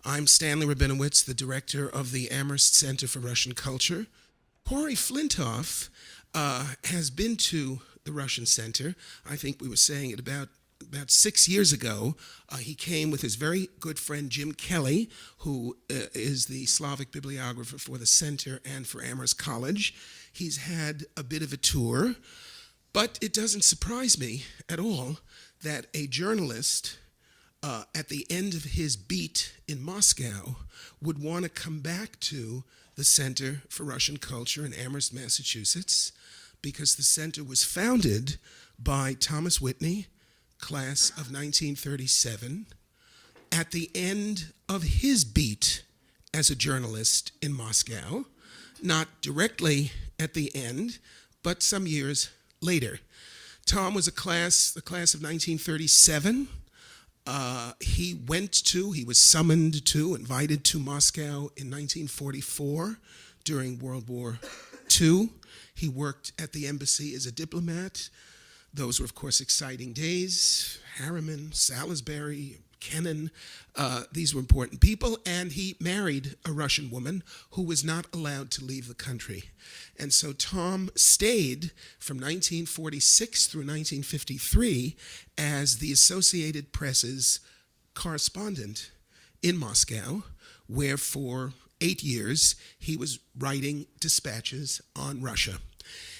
I'm Stanley Rabinowitz, the director of the Amherst Center for Russian Culture. Corey Flintoff has been to the Russian Center. I think we were saying it about 6 years ago. He came with his very good friend Jim Kelly, who is the Slavic bibliographer for the Center and for Amherst College. He's had a bit of a tour, but it doesn't surprise me at all that a journalist at the end of his beat in Moscow would want to come back to the Center for Russian Culture in Amherst, Massachusetts, because the center was founded by Thomas Whitney, class of 1937, at the end of his beat as a journalist in Moscow, not directly at the end, but some years later. Tom was the class of 1937. He was summoned to, invited to Moscow in 1944 during World War II. He worked at the embassy as a diplomat. Those were, of course, exciting days. Harriman, Salisbury, Kennan, these were important people, and he married a Russian woman who was not allowed to leave the country. And so Tom stayed from 1946 through 1953 as the Associated Press's correspondent in Moscow, where for 8 years he was writing dispatches on Russia.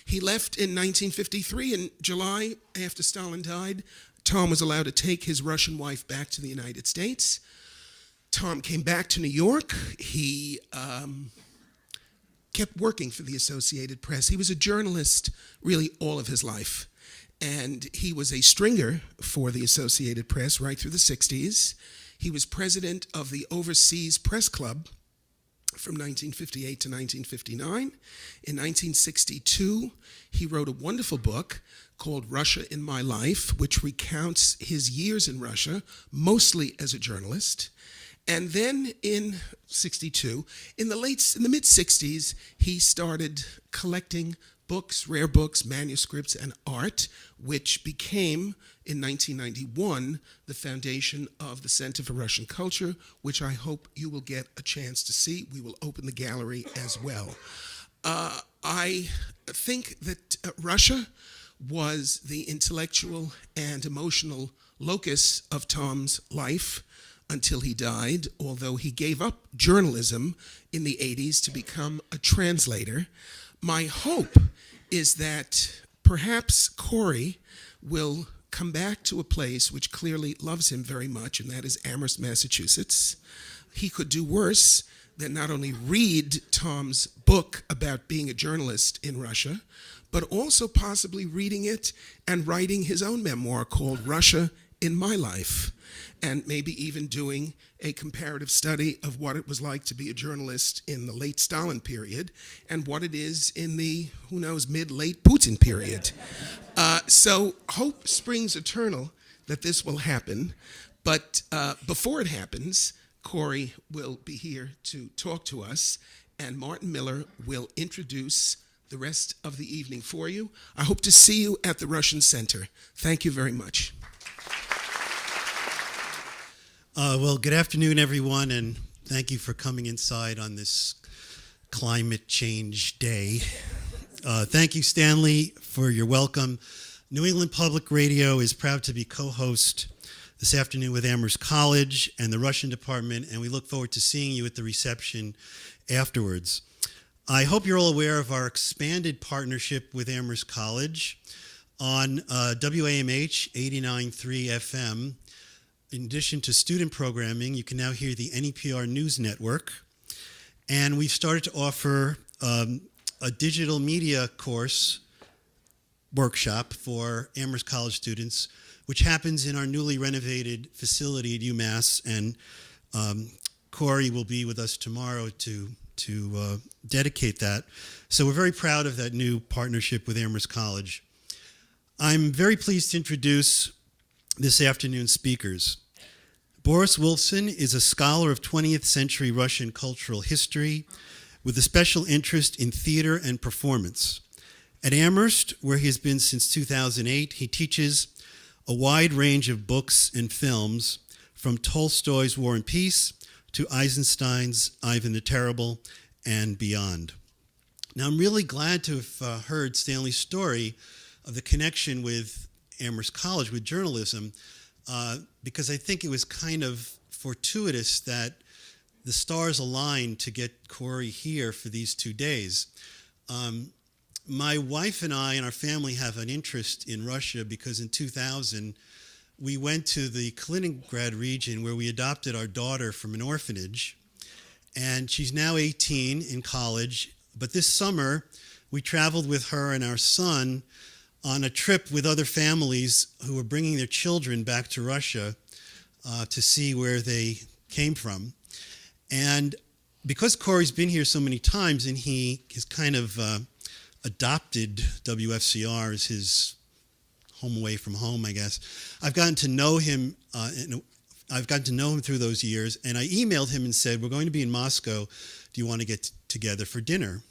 He left in 1953 in July after Stalin died. Tom was allowed to take his Russian wife back to the United States. Tom came back to New York. He kept working for the Associated Press. He was a journalist really all of his life. And he was a stringer for the Associated Press right through the 60s. He was president of the Overseas Press Club from 1958 to 1959. In 1962, he wrote a wonderful book called Russia in My Life, which recounts his years in Russia, mostly as a journalist. And then in 62, in the mid-60s, he started collecting books, rare books, manuscripts, and art, which became, in 1991, the foundation of the Center for Russian Culture, which I hope you will get a chance to see. We will open the gallery as well. I think that Russia was the intellectual and emotional locus of Tom's life until he died, although he gave up journalism in the 80s to become a translator. My hope is that perhaps Corey will come back to a place which clearly loves him very much, and that is Amherst, Massachusetts. He could do worse than not only read Tom's book about being a journalist in Russia, but also possibly reading it and writing his own memoir called Russia in My Life, and maybe even doing a comparative study of what it was like to be a journalist in the late Stalin period and what it is in the, who knows, mid-late Putin period. So hope springs eternal that this will happen, but before it happens, Corey will be here to talk to us, and Martin Miller will introduce the rest of the evening for you. I hope to see you at the Russian Center. Thank you very much. Well, good afternoon, everyone, and thank you for coming inside on this climate change day. Thank you, Stanley, for your welcome. New England Public Radio is proud to be co-host this afternoon with Amherst College and the Russian Department, and we look forward to seeing you at the reception afterwards. I hope you're all aware of our expanded partnership with Amherst College on WAMH 89.3 FM. In addition to student programming, you can now hear the NPR News Network. And we've started to offer a digital media course workshop for Amherst College students, which happens in our newly renovated facility at UMass. And Corey will be with us tomorrow to dedicate that. So we're very proud of that new partnership with Amherst College. I'm very pleased to introduce this afternoon's speakers. Boris Wolfson is a scholar of 20th century Russian cultural history with a special interest in theater and performance. At Amherst, where he has been since 2008, he teaches a wide range of books and films, from Tolstoy's War and Peace to Eisenstein's Ivan the Terrible, and beyond. Now, I'm really glad to have heard Stanley's story of the connection with Amherst College, with journalism, because I think it was kind of fortuitous that the stars aligned to get Corey here for these 2 days. My wife and I and our family have an interest in Russia because in 2000, we went to the Kaliningrad region where we adopted our daughter from an orphanage. And she's now 18 in college. But this summer, we traveled with her and our son on a trip with other families who were bringing their children back to Russia to see where they came from. And because Corey's been here so many times and he has kind of adopted WFCR as his home away from home, I guess, I've gotten to know him through those years, and I emailed him and said, we're going to be in Moscow. Do you want to get together for dinner?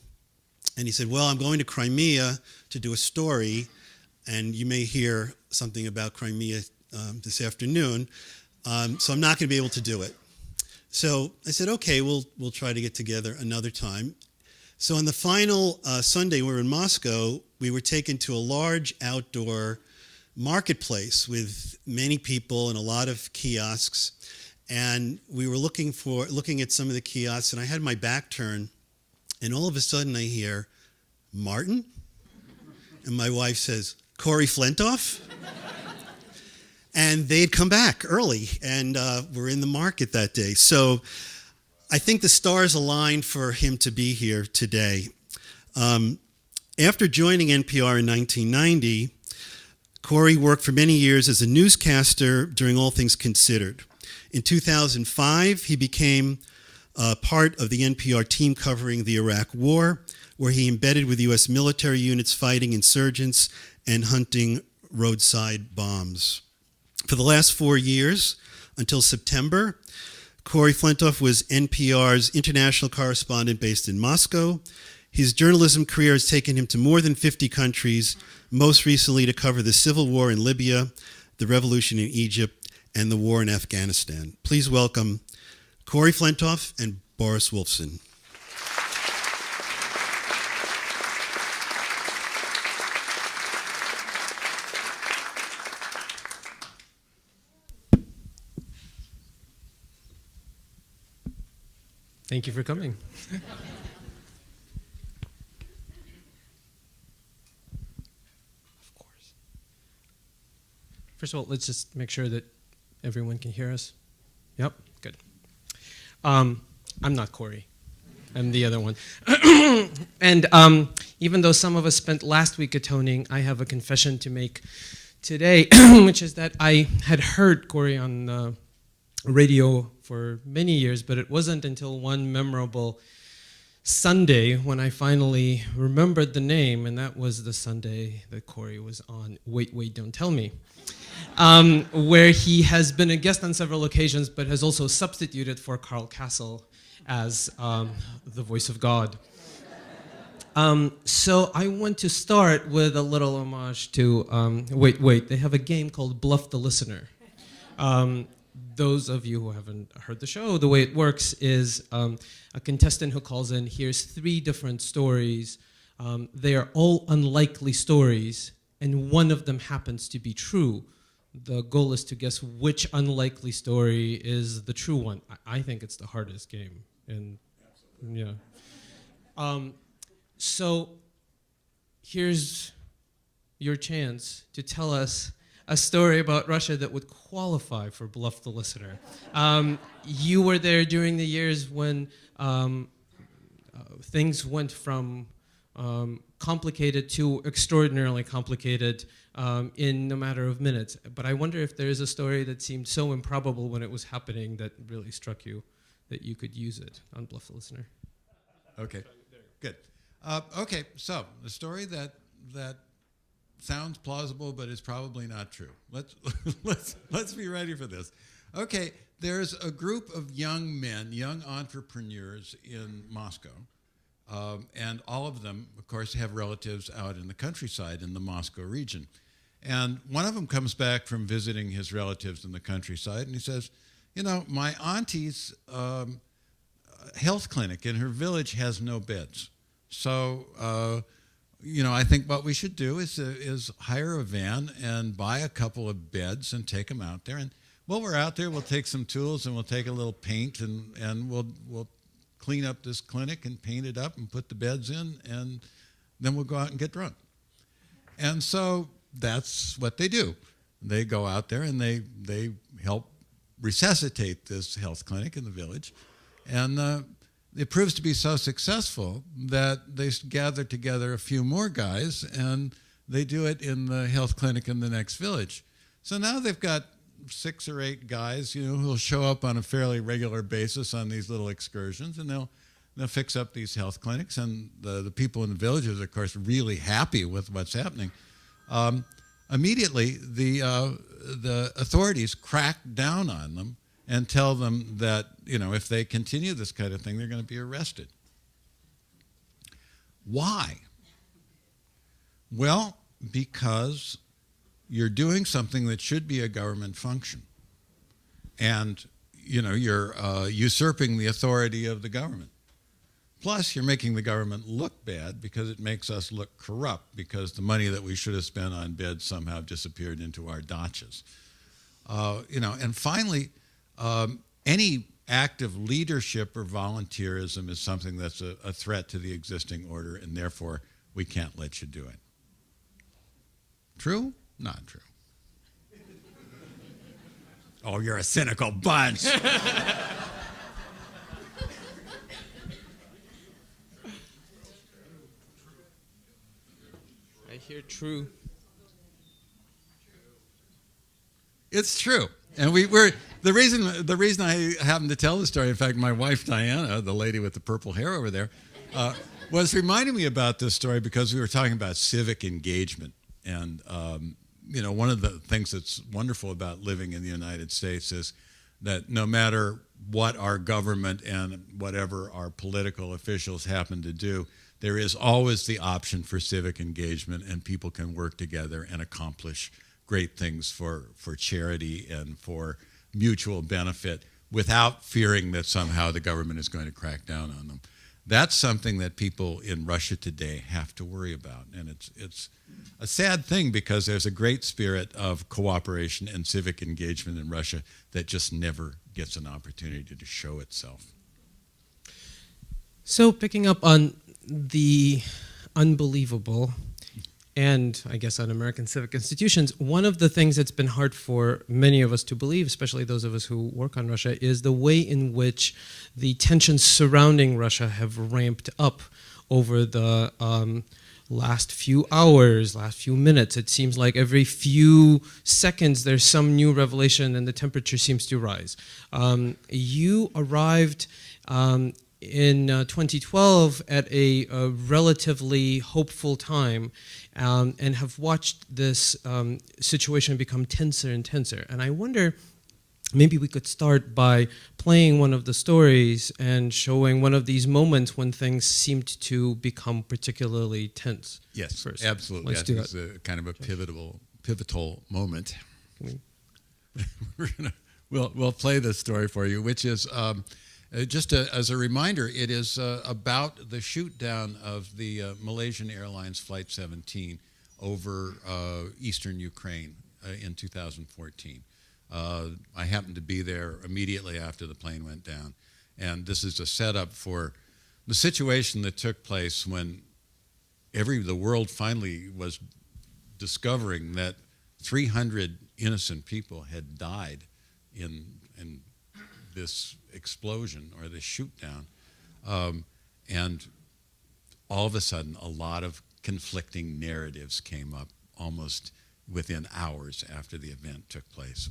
And he said, well, I'm going to Crimea to do a story, and you may hear something about Crimea this afternoon, so I'm not going to be able to do it. So I said, okay, we'll try to get together another time. So on the final Sunday we were in Moscow, we were taken to a large outdoor marketplace with many people and a lot of kiosks. And we were looking at some of the kiosks, and I had my back turned, and all of a sudden I hear, Martin? And my wife says, Corey Flintoff? And they'd come back early, and were in the market that day. So I think the stars aligned for him to be here today. After joining NPR in 1990, Corey worked for many years as a newscaster during All Things Considered. In 2005, he became part of the NPR team covering the Iraq War, where he embedded with U.S. military units fighting insurgents and hunting roadside bombs. For the last 4 years, until September, Corey Flintoff was NPR's international correspondent based in Moscow. His journalism career has taken him to more than 50 countries, most recently to cover the civil war in Libya, the revolution in Egypt, and the war in Afghanistan. Please welcome Corey Flintoff and Boris Wolfson. Thank you for coming. Of course. First of all, let's just make sure that everyone can hear us. Yep, good. I'm not Corey. I'm the other one. And even though some of us spent last week atoning, I have a confession to make today, which is that I had heard Corey on the radio for many years, but it wasn't until one memorable Sunday when I finally remembered the name, and that was the Sunday that Corey was on Wait, Wait, Don't Tell Me, where he has been a guest on several occasions, but has also substituted for Carl Castle as the voice of God. So I want to start with a little homage to Wait, Wait. They have a game called Bluff the Listener. Those of you who haven't heard the show, the way it works is a contestant who calls in hears 3 different stories. They are all unlikely stories, and one of them happens to be true. The goal is to guess which unlikely story is the true one. I think it's the hardest game. And yeah. So here's your chance to tell us a story about Russia that would qualify for Bluff the Listener. You were there during the years when things went from complicated to extraordinarily complicated in a matter of minutes. But I wonder if there is a story that seemed so improbable when it was happening that really struck you that you could use it on Bluff the Listener. Okay, good. Okay, so the story that sounds plausible, but is probably not true. Let's be ready for this. Okay, there's a group of young men, young entrepreneurs in Moscow, and all of them, of course, have relatives out in the countryside in the Moscow region. And one of them comes back from visiting his relatives in the countryside, and he says, my auntie's health clinic in her village has no beds. So, I think what we should do is hire a van and buy a couple of beds and take them out there. And while we're out there, we'll take some tools and we'll take a little paint and we'll clean up this clinic and paint it up and put the beds in, and then we'll go out and get drunk. And so that's what they do. They go out there and they help resuscitate this health clinic in the village. And it proves to be so successful that they gather together a few more guys and they do it in the health clinic in the next village. So now they've got 6 or 8 guys, who'll show up on a fairly regular basis on these little excursions, and they'll fix up these health clinics. And the people in the villages are, of course, really happy with what's happening. Immediately, the authorities crack down on them and tell them that, if they continue this kind of thing, they're going to be arrested. Why? Well, because you're doing something that should be a government function. And, you're usurping the authority of the government. Plus, you're making the government look bad because it makes us look corrupt, because the money that we should have spent on beds somehow disappeared into our dachas. And finally, any act of leadership or volunteerism is something that's a threat to the existing order, and therefore we can't let you do it. True? Not true. Oh, you're a cynical bunch. I hear true. It's true. And we're the reason I happen to tell the story, in fact, my wife Diana, the lady with the purple hair over there, was reminding me about this story because we were talking about civic engagement. And one of the things that's wonderful about living in the United States is that no matter what our government and whatever our political officials happen to do, there is always the option for civic engagement, and people can work together and accomplish great things for charity and for mutual benefit without fearing that somehow the government is going to crack down on them. That's something that people in Russia today have to worry about. And it's a sad thing because there's a great spirit of cooperation and civic engagement in Russia that just never gets an opportunity to show itself. So picking up on the unbelievable and I guess on American civic institutions, one of the things that's been hard for many of us to believe, especially those of us who work on Russia, is the way in which the tensions surrounding Russia have ramped up over the last few hours, last few minutes. It seems like every few seconds there's some new revelation and the temperature seems to rise. You arrived in 2012 at a relatively hopeful time and have watched this situation become tenser and tenser. And I wonder, maybe we could start by playing one of the stories and showing one of these moments when things seemed to become particularly tense. Yes, first. Absolutely. Let's do it's a kind of a pivotal moment. We'll play this story for you, which is just as a reminder, it is about the shoot down of the Malaysian Airlines Flight 17 over eastern Ukraine in 2014. I happened to be there immediately after the plane went down. And this is a setup for the situation that took place when the world finally was discovering that 300 innocent people had died in this explosion or this shoot down. And all of a sudden, a lot of conflicting narratives came up almost within hours after the event took place.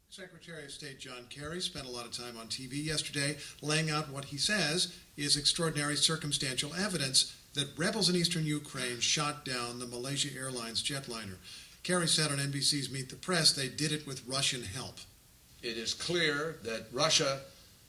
Secretary of State John Kerry spent a lot of time on TV yesterday laying out what he says is extraordinary circumstantial evidence that rebels in eastern Ukraine shot down the Malaysia Airlines jetliner. Kerry said on NBC's Meet the Press they did it with Russian help. It is clear that Russia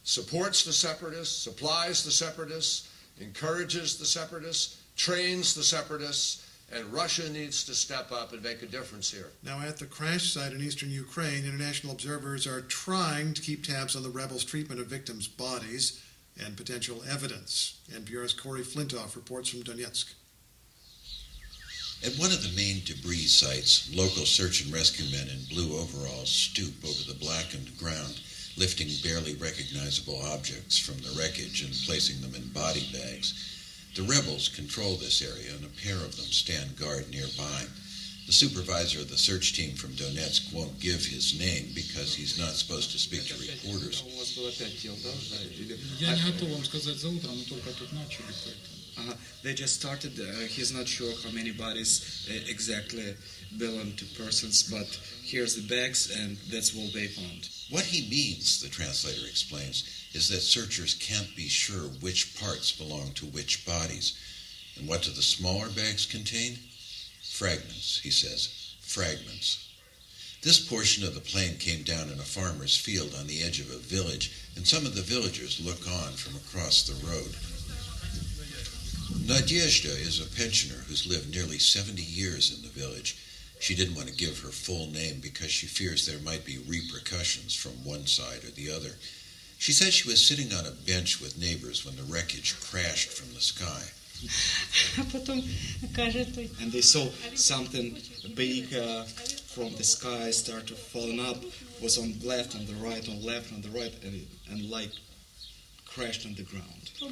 supports the separatists, supplies the separatists, encourages the separatists, trains the separatists, And Russia needs to step up and make a difference here. Now, at the crash site in eastern Ukraine, international observers are trying to keep tabs on the rebels' treatment of victims' bodies and potential evidence. NPR's Corey Flintoff reports from Donetsk. At one of the main debris sites, local search and rescue men in blue overalls stoop over the blackened ground, lifting barely recognizable objects from the wreckage and placing them in body bags. The rebels control this area, and a pair of them stand guard nearby. The supervisor of the search team from Donetsk won't give his name because he's not supposed to speak to reporters. They just started. He's not sure how many bodies exactly belong to persons, but here's the bags, and that's what they found. What he means, the translator explains, is that searchers can't be sure which parts belong to which bodies. And what do the smaller bags contain? Fragments, he says. Fragments. This portion of the plane came down in a farmer's field on the edge of a village, and some of the villagers look on from across the road. Nadezhda is a pensioner who's lived nearly 70 years in the village. She didn't want to give her full name because she fears there might be repercussions from one side or the other. She says she was sitting on a bench with neighbors when the wreckage crashed from the sky. And they saw something big from the sky start to falling up, was on the left, on the right, on the left, on the right, and like crashed on the ground. Now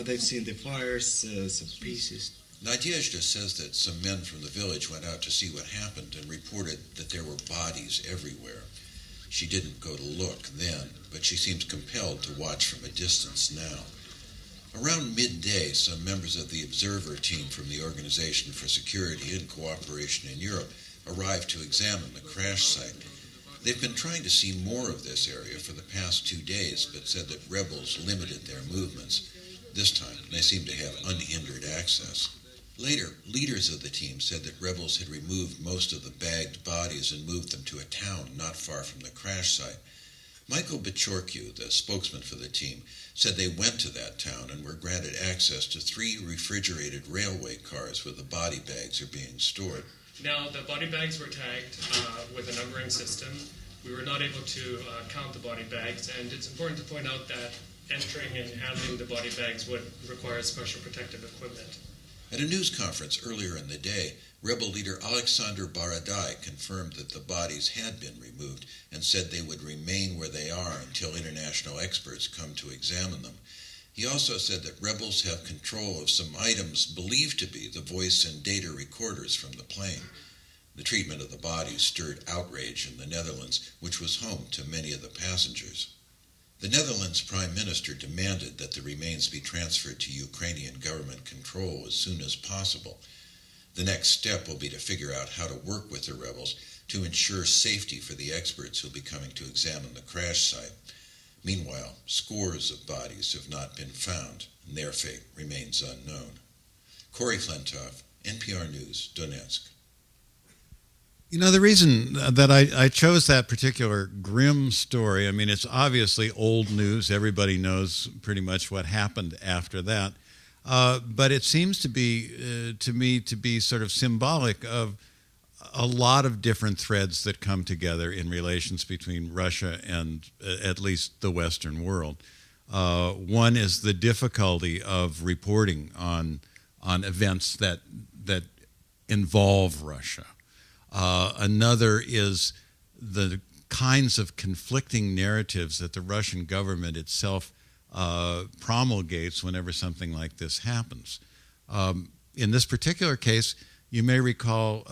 they've seen the fires, some pieces. Nadezhda says that some men from the village went out to see what happened and reported that there were bodies everywhere. She didn't go to look then, but she seems compelled to watch from a distance now. Around midday, some members of the observer team from the Organization for Security and Cooperation in Europe arrived to examine the crash site. They've been trying to see more of this area for the past 2 days, but said that rebels limited their movements. This time, they seem to have unhindered access. Later, leaders of the team said that rebels had removed most of the bagged bodies and moved them to a town not far from the crash site. Michael Bachorkiu, the spokesman for the team, said they went to that town and were granted access to 3 refrigerated railway cars where the body bags are being stored. Now, the body bags were tagged with a numbering system. We were not able to count the body bags, and it's important to point out that entering and handling the body bags would require special protective equipment. At a news conference earlier in the day, rebel leader Alexander Baradai confirmed that the bodies had been removed and said they would remain where they are until international experts come to examine them. He also said that rebels have control of some items believed to be the voice and data recorders from the plane. The treatment of the bodies stirred outrage in the Netherlands, which was home to many of the passengers. The Netherlands Prime Minister demanded that the remains be transferred to Ukrainian government control as soon as possible. The next step will be to figure out how to work with the rebels to ensure safety for the experts who will be coming to examine the crash site. Meanwhile, scores of bodies have not been found, and their fate remains unknown. Corey Flintoff, NPR News, Donetsk. You know, the reason that I chose that particular grim story, I mean, it's obviously old news. Everybody knows pretty much what happened after that. But it seems to be, to me, to be sort of symbolic of a lot of different threads that come together in relations between Russia and at least the Western world. One is the difficulty of reporting on events that involve Russia. Another is the kinds of conflicting narratives that the Russian government itself promulgates whenever something like this happens. In this particular case, you may recall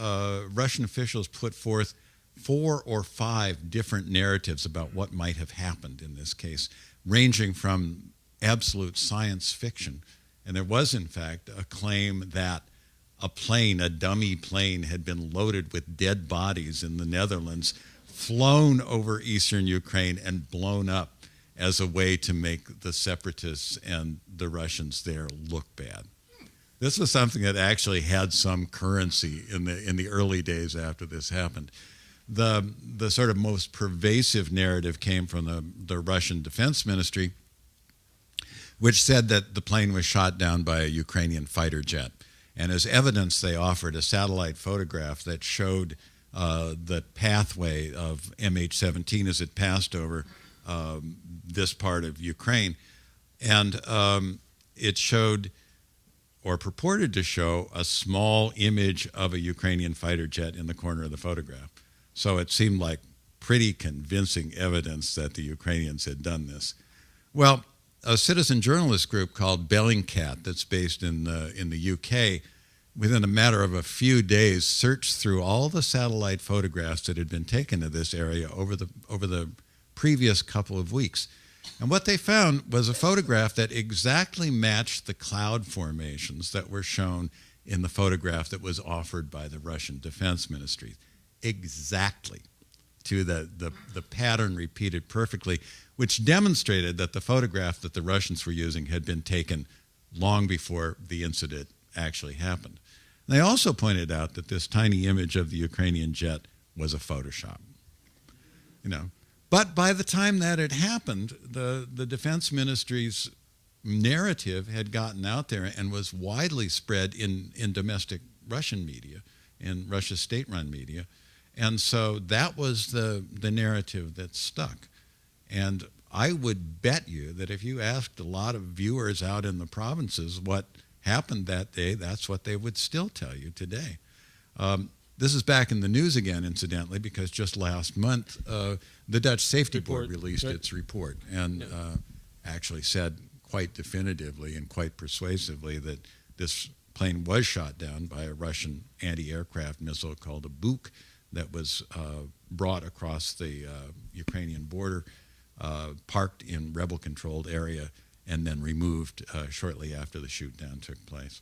Russian officials put forth 4 or 5 different narratives about what might have happened in this case, ranging from absolute science fiction. And there was, in fact, a claim that a dummy plane, had been loaded with dead bodies in the Netherlands, flown over eastern Ukraine, and blown up as a way to make the separatists and the Russians there look bad. This was something that actually had some currency in the early days after this happened. The sort of most pervasive narrative came from the Russian Defense Ministry, which said that the plane was shot down by a Ukrainian fighter jet. And as evidence, they offered a satellite photograph that showed the pathway of MH17 as it passed over this part of Ukraine. And it showed, or purported to show, a small image of a Ukrainian fighter jet in the corner of the photograph. So it seemed like pretty convincing evidence that the Ukrainians had done this. Well, a citizen journalist group called Bellingcat, that's based in the UK, within a matter of a few days, searched through all the satellite photographs that had been taken of this area over the previous couple of weeks. And what they found was a photograph that exactly matched the cloud formations that were shown in the photograph that was offered by the Russian Defense Ministry. Exactly, to the pattern repeated perfectly, which demonstrated that the photograph that the Russians were using had been taken long before the incident actually happened. And they also pointed out that this tiny image of the Ukrainian jet was a Photoshop. But by the time that had happened, the Defense Ministry's narrative had gotten out there and was widely spread in domestic Russian media, in Russia's state-run media. And so that was the narrative that stuck. And I would bet you that if you asked a lot of viewers out in the provinces what happened that day, that's what they would still tell you today. This is back in the news again, incidentally, because just last month, the Dutch Safety Board released its report and actually said quite definitively and quite persuasively that this plane was shot down by a Russian anti-aircraft missile called a Buk that was brought across the Ukrainian border, parked in rebel-controlled area, and then removed shortly after the shoot-down took place.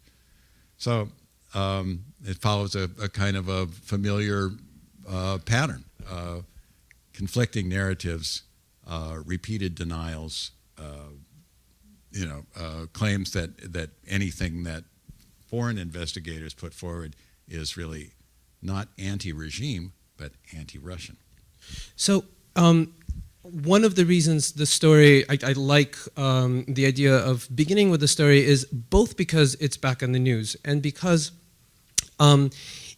So it follows a kind of a familiar pattern. Conflicting narratives, repeated denials, claims that anything that foreign investigators put forward is really not anti-regime, but anti-Russian. So one of the reasons the story, I like the idea of beginning with the story is both because it's back on the news and because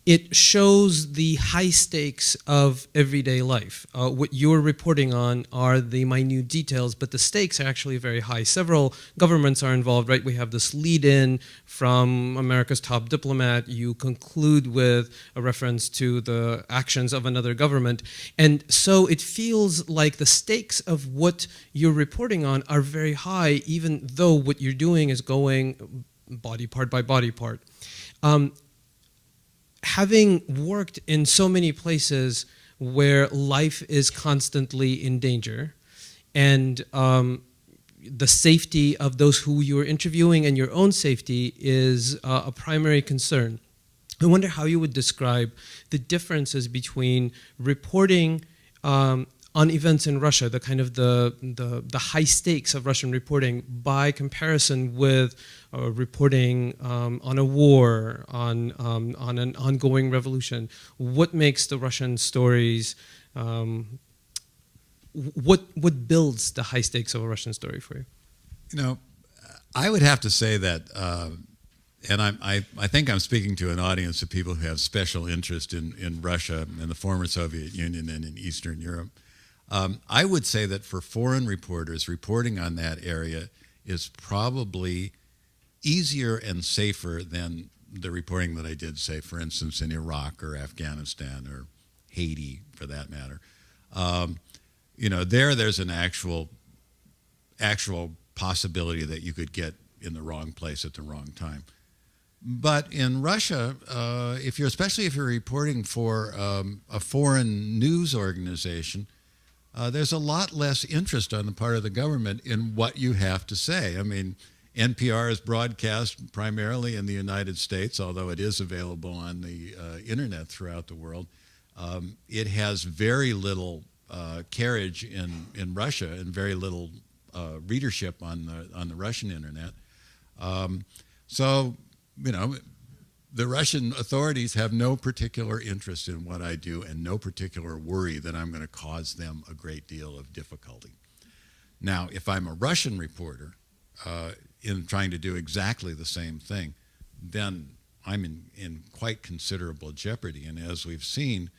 it shows the high stakes of everyday life. What you're reporting on are the minute details, but the stakes are actually very high. Several governments are involved, right? We have this lead-in from America's top diplomat. You conclude with a reference to the actions of another government. And so it feels like the stakes of what you're reporting on are very high, even though what you're doing is going body part by body part. Having worked in so many places where life is constantly in danger and the safety of those who you're interviewing and your own safety is a primary concern, I wonder how you would describe the differences between reporting on events in Russia, the kind of the high stakes of Russian reporting by comparison with reporting on a war, on an ongoing revolution. What makes the Russian stories, what builds the high stakes of a Russian story for you? I would have to say that, and I think I'm speaking to an audience of people who have special interest in Russia and the former Soviet Union and in Eastern Europe. I would say that for foreign reporters, reporting on that area is probably easier and safer than the reporting that I did, say, for instance, in Iraq or Afghanistan or Haiti, for that matter. There's an actual possibility that you could get in the wrong place at the wrong time. But in Russia, especially if you're reporting for a foreign news organization, there's a lot less interest on the part of the government in what you have to say. I mean, NPR is broadcast primarily in the United States, although it is available on the internet throughout the world. It has very little carriage in Russia and very little readership on the Russian internet. The Russian authorities have no particular interest in what I do and no particular worry that I'm going to cause them a great deal of difficulty. Now, if I'm a Russian reporter, in trying to do exactly the same thing, then I'm in quite considerable jeopardy. And as we've seen,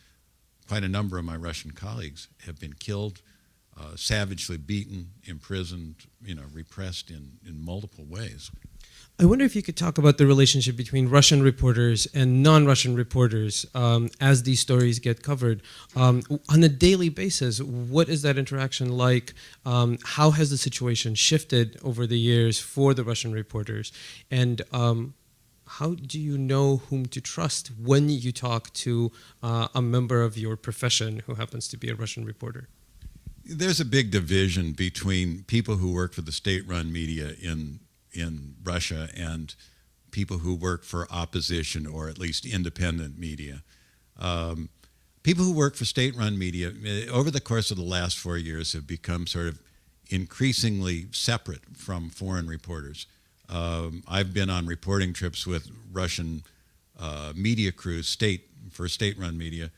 quite a number of my Russian colleagues have been killed, savagely beaten, imprisoned, repressed in multiple ways. I wonder if you could talk about the relationship between Russian reporters and non-Russian reporters as these stories get covered. On a daily basis, what is that interaction like? How has the situation shifted over the years for the Russian reporters? And how do you know whom to trust when you talk to a member of your profession who happens to be a Russian reporter? There's a big division between people who work for the state-run media in Russia and people who work for opposition or at least independent media. People who work for state-run media over the course of the last 4 years have become sort of increasingly separate from foreign reporters. I've been on reporting trips with Russian media crews, state-run media,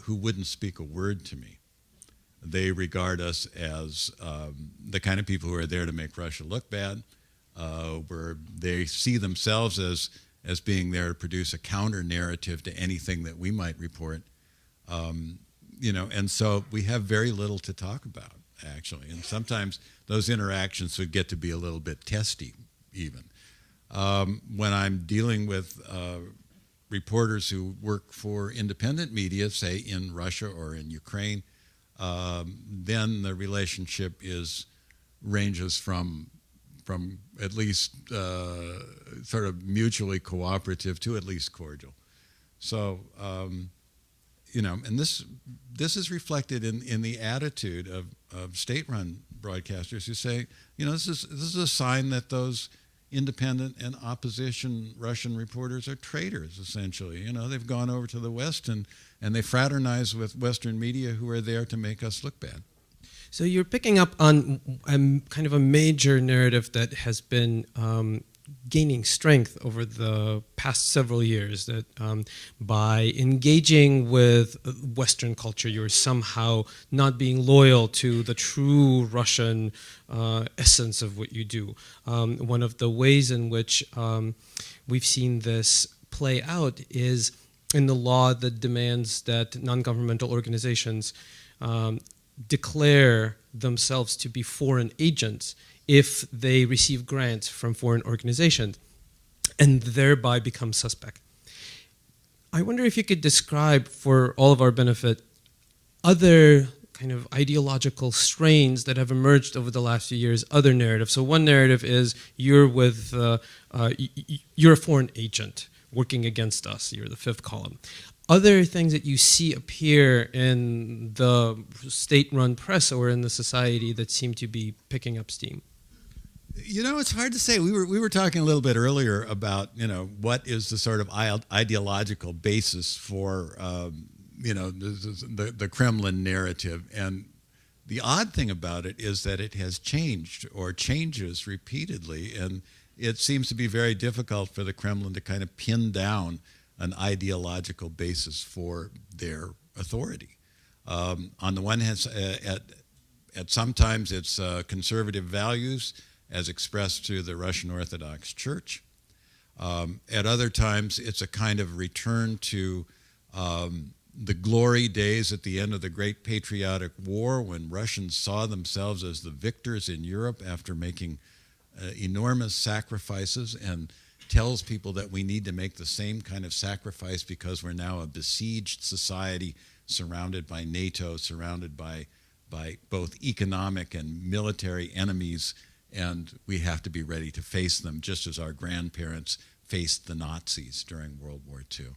who wouldn't speak a word to me. They regard us as the kind of people who are there to make Russia look bad, where they see themselves as being there to produce a counter-narrative to anything that we might report. And so we have very little to talk about, actually. And sometimes those interactions would get to be a little bit testy, even. When I'm dealing with reporters who work for independent media, say in Russia or in Ukraine, then the relationship ranges from at least sort of mutually cooperative to at least cordial. So, and this is reflected in the attitude of state-run broadcasters who say, this is a sign that those independent and opposition Russian reporters are traitors, essentially. They've gone over to the West and they fraternize with Western media who are there to make us look bad. So you're picking up on kind of a major narrative that has been gaining strength over the past several years, that by engaging with Western culture, you're somehow not being loyal to the true Russian essence of what you do. One of the ways in which we've seen this play out is in the law that demands that non-governmental organizations declare themselves to be foreign agents if they receive grants from foreign organizations and thereby become suspect. I wonder if you could describe, for all of our benefit, other kind of ideological strains that have emerged over the last few years, other narratives. So one narrative is you're a foreign agent working against us. You're the fifth column. Other things that you see appear in the state-run press or in the society that seem to be picking up steam? It's hard to say. We were talking a little bit earlier about, what is the sort of ideological basis for, the Kremlin narrative. And the odd thing about it is that it has changed or changes repeatedly. And it seems to be very difficult for the Kremlin to kind of pin down an ideological basis for their authority. On the one hand, at sometimes it's conservative values as expressed through the Russian Orthodox Church. At other times, it's a kind of return to the glory days at the end of the Great Patriotic War, when Russians saw themselves as the victors in Europe after making enormous sacrifices, and tells people that we need to make the same kind of sacrifice because we're now a besieged society surrounded by NATO, surrounded by both economic and military enemies, and we have to be ready to face them just as our grandparents faced the Nazis during World War II.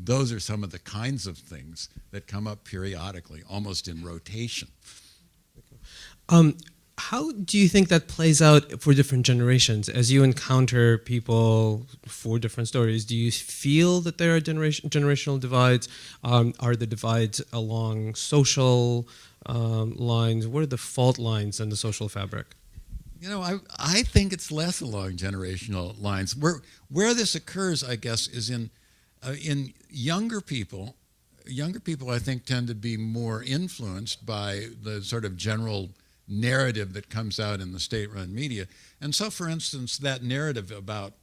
Those are some of the kinds of things that come up periodically, almost in rotation. How do you think that plays out for different generations? As you encounter people for different stories, do you feel that there are generational divides? Are the divides along social lines? What are the fault lines in the social fabric? I think it's less along generational lines. Where this occurs, I guess, is in younger people. Younger people, I think, tend to be more influenced by the sort of general narrative that comes out in the state-run media. And so, for instance, that narrative about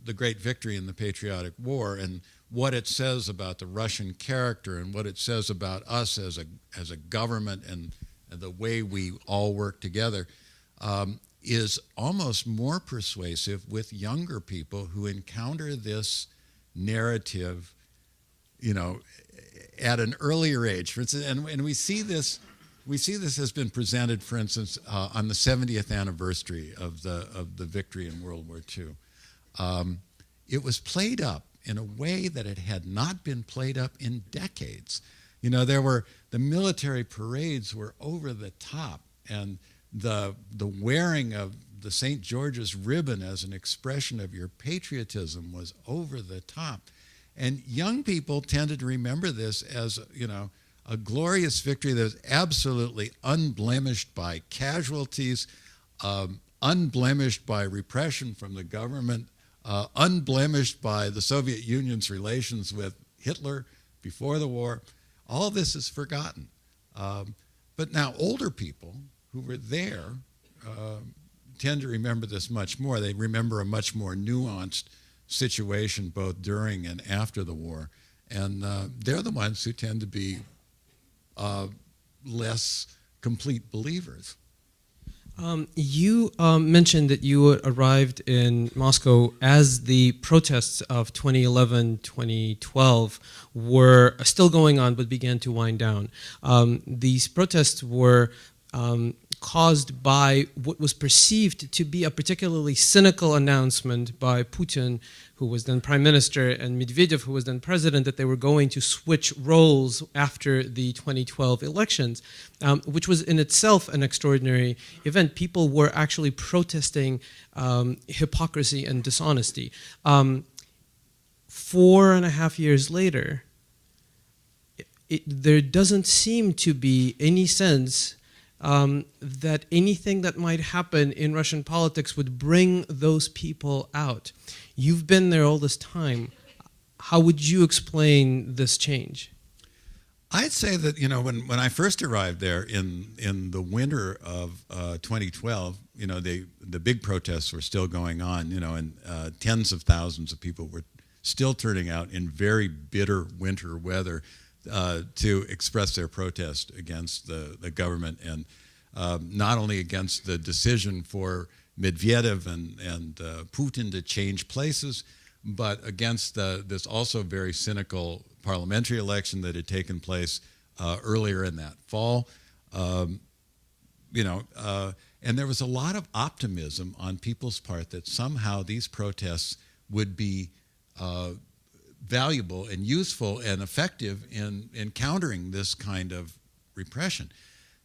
the great victory in the Patriotic War and what it says about the Russian character and what it says about us as a government and the way we all work together is almost more persuasive with younger people who encounter this narrative, at an earlier age. For instance, and we see this has been presented, for instance, on the 70th anniversary of the victory in World War II. It was played up in a way that it had not been played up in decades. The military parades were over the top, and the wearing of the St. George's ribbon as an expression of your patriotism was over the top. And young people tended to remember this as, a glorious victory that was absolutely unblemished by casualties, unblemished by repression from the government, unblemished by the Soviet Union's relations with Hitler before the war. All this is forgotten. But now older people who were there tend to remember this much more. They remember a much more nuanced situation both during and after the war. And they're the ones who tend to be less complete believers. You mentioned that you arrived in Moscow as the protests of 2011, 2012 were still going on but began to wind down. These protests were caused by what was perceived to be a particularly cynical announcement by Putin, who was then prime minister, and Medvedev, who was then president, that they were going to switch roles after the 2012 elections, which was in itself an extraordinary event. People were actually protesting hypocrisy and dishonesty. 4.5 years later, there doesn't seem to be any sense that anything that might happen in Russian politics would bring those people out. You've been there all this time. How would you explain this change? I'd say that, when I first arrived there in the winter of 2012, the big protests were still going on, and tens of thousands of people were still turning out in very bitter winter weather to express their protest against the government, and not only against the decision for Medvedev and Putin to change places, but against this also very cynical parliamentary election that had taken place earlier in that fall. And there was a lot of optimism on people's part that somehow these protests would be valuable and useful and effective in countering this kind of repression.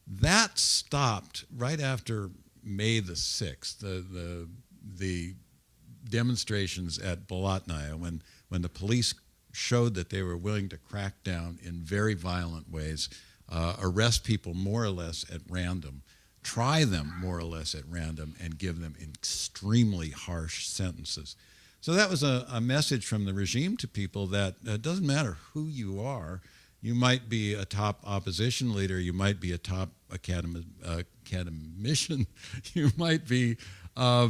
That stopped right after May the 6th, the demonstrations at Bolotnaya, when the police showed that they were willing to crack down in very violent ways, arrest people more or less at random, try them more or less at random, and give them extremely harsh sentences. So that was a message from the regime to people that it doesn't matter who you are. You might be a top opposition leader. You might be a top academician. You might be, a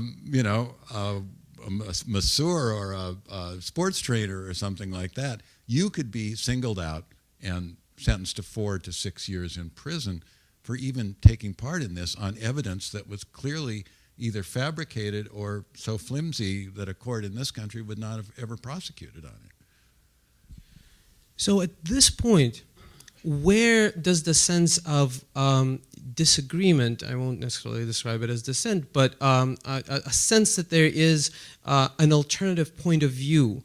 masseur or a sports trainer or something like that. You could be singled out and sentenced to 4 to 6 years in prison for even taking part in this on evidence that was clearly either fabricated or so flimsy that a court in this country would not have ever prosecuted on it. So at this point, where does the sense of disagreement, I won't necessarily describe it as dissent, but a sense that there is an alternative point of view,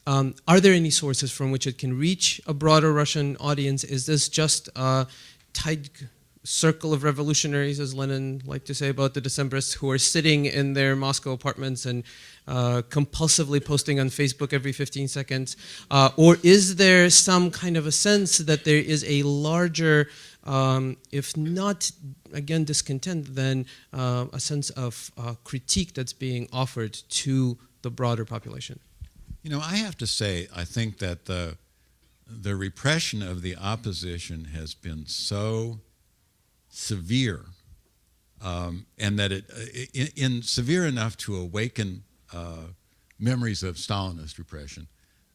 are there any sources from which it can reach a broader Russian audience? Is this just a tight circle of revolutionaries, as Lenin liked to say about the Decembrists, who are sitting in their Moscow apartments and compulsively posting on Facebook every 15 seconds? Or is there some kind of a sense that there is a larger, if not, again, discontent, then a sense of critique that's being offered to the broader population? I have to say, I think that the repression of the opposition has been so severe and that in severe enough to awaken memories of Stalinist repression,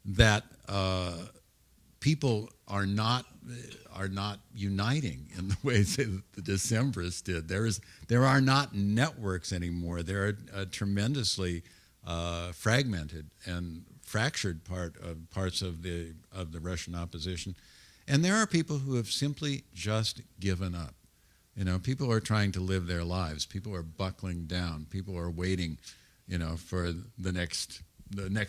that people are not uniting in the ways that the Decembrists did. There are not networks anymore. There are tremendously fragmented and fractured parts of the Russian opposition, and there are people who have simply just given up. You know, people are trying to live their lives. People are buckling down. People are waiting, you know, for the next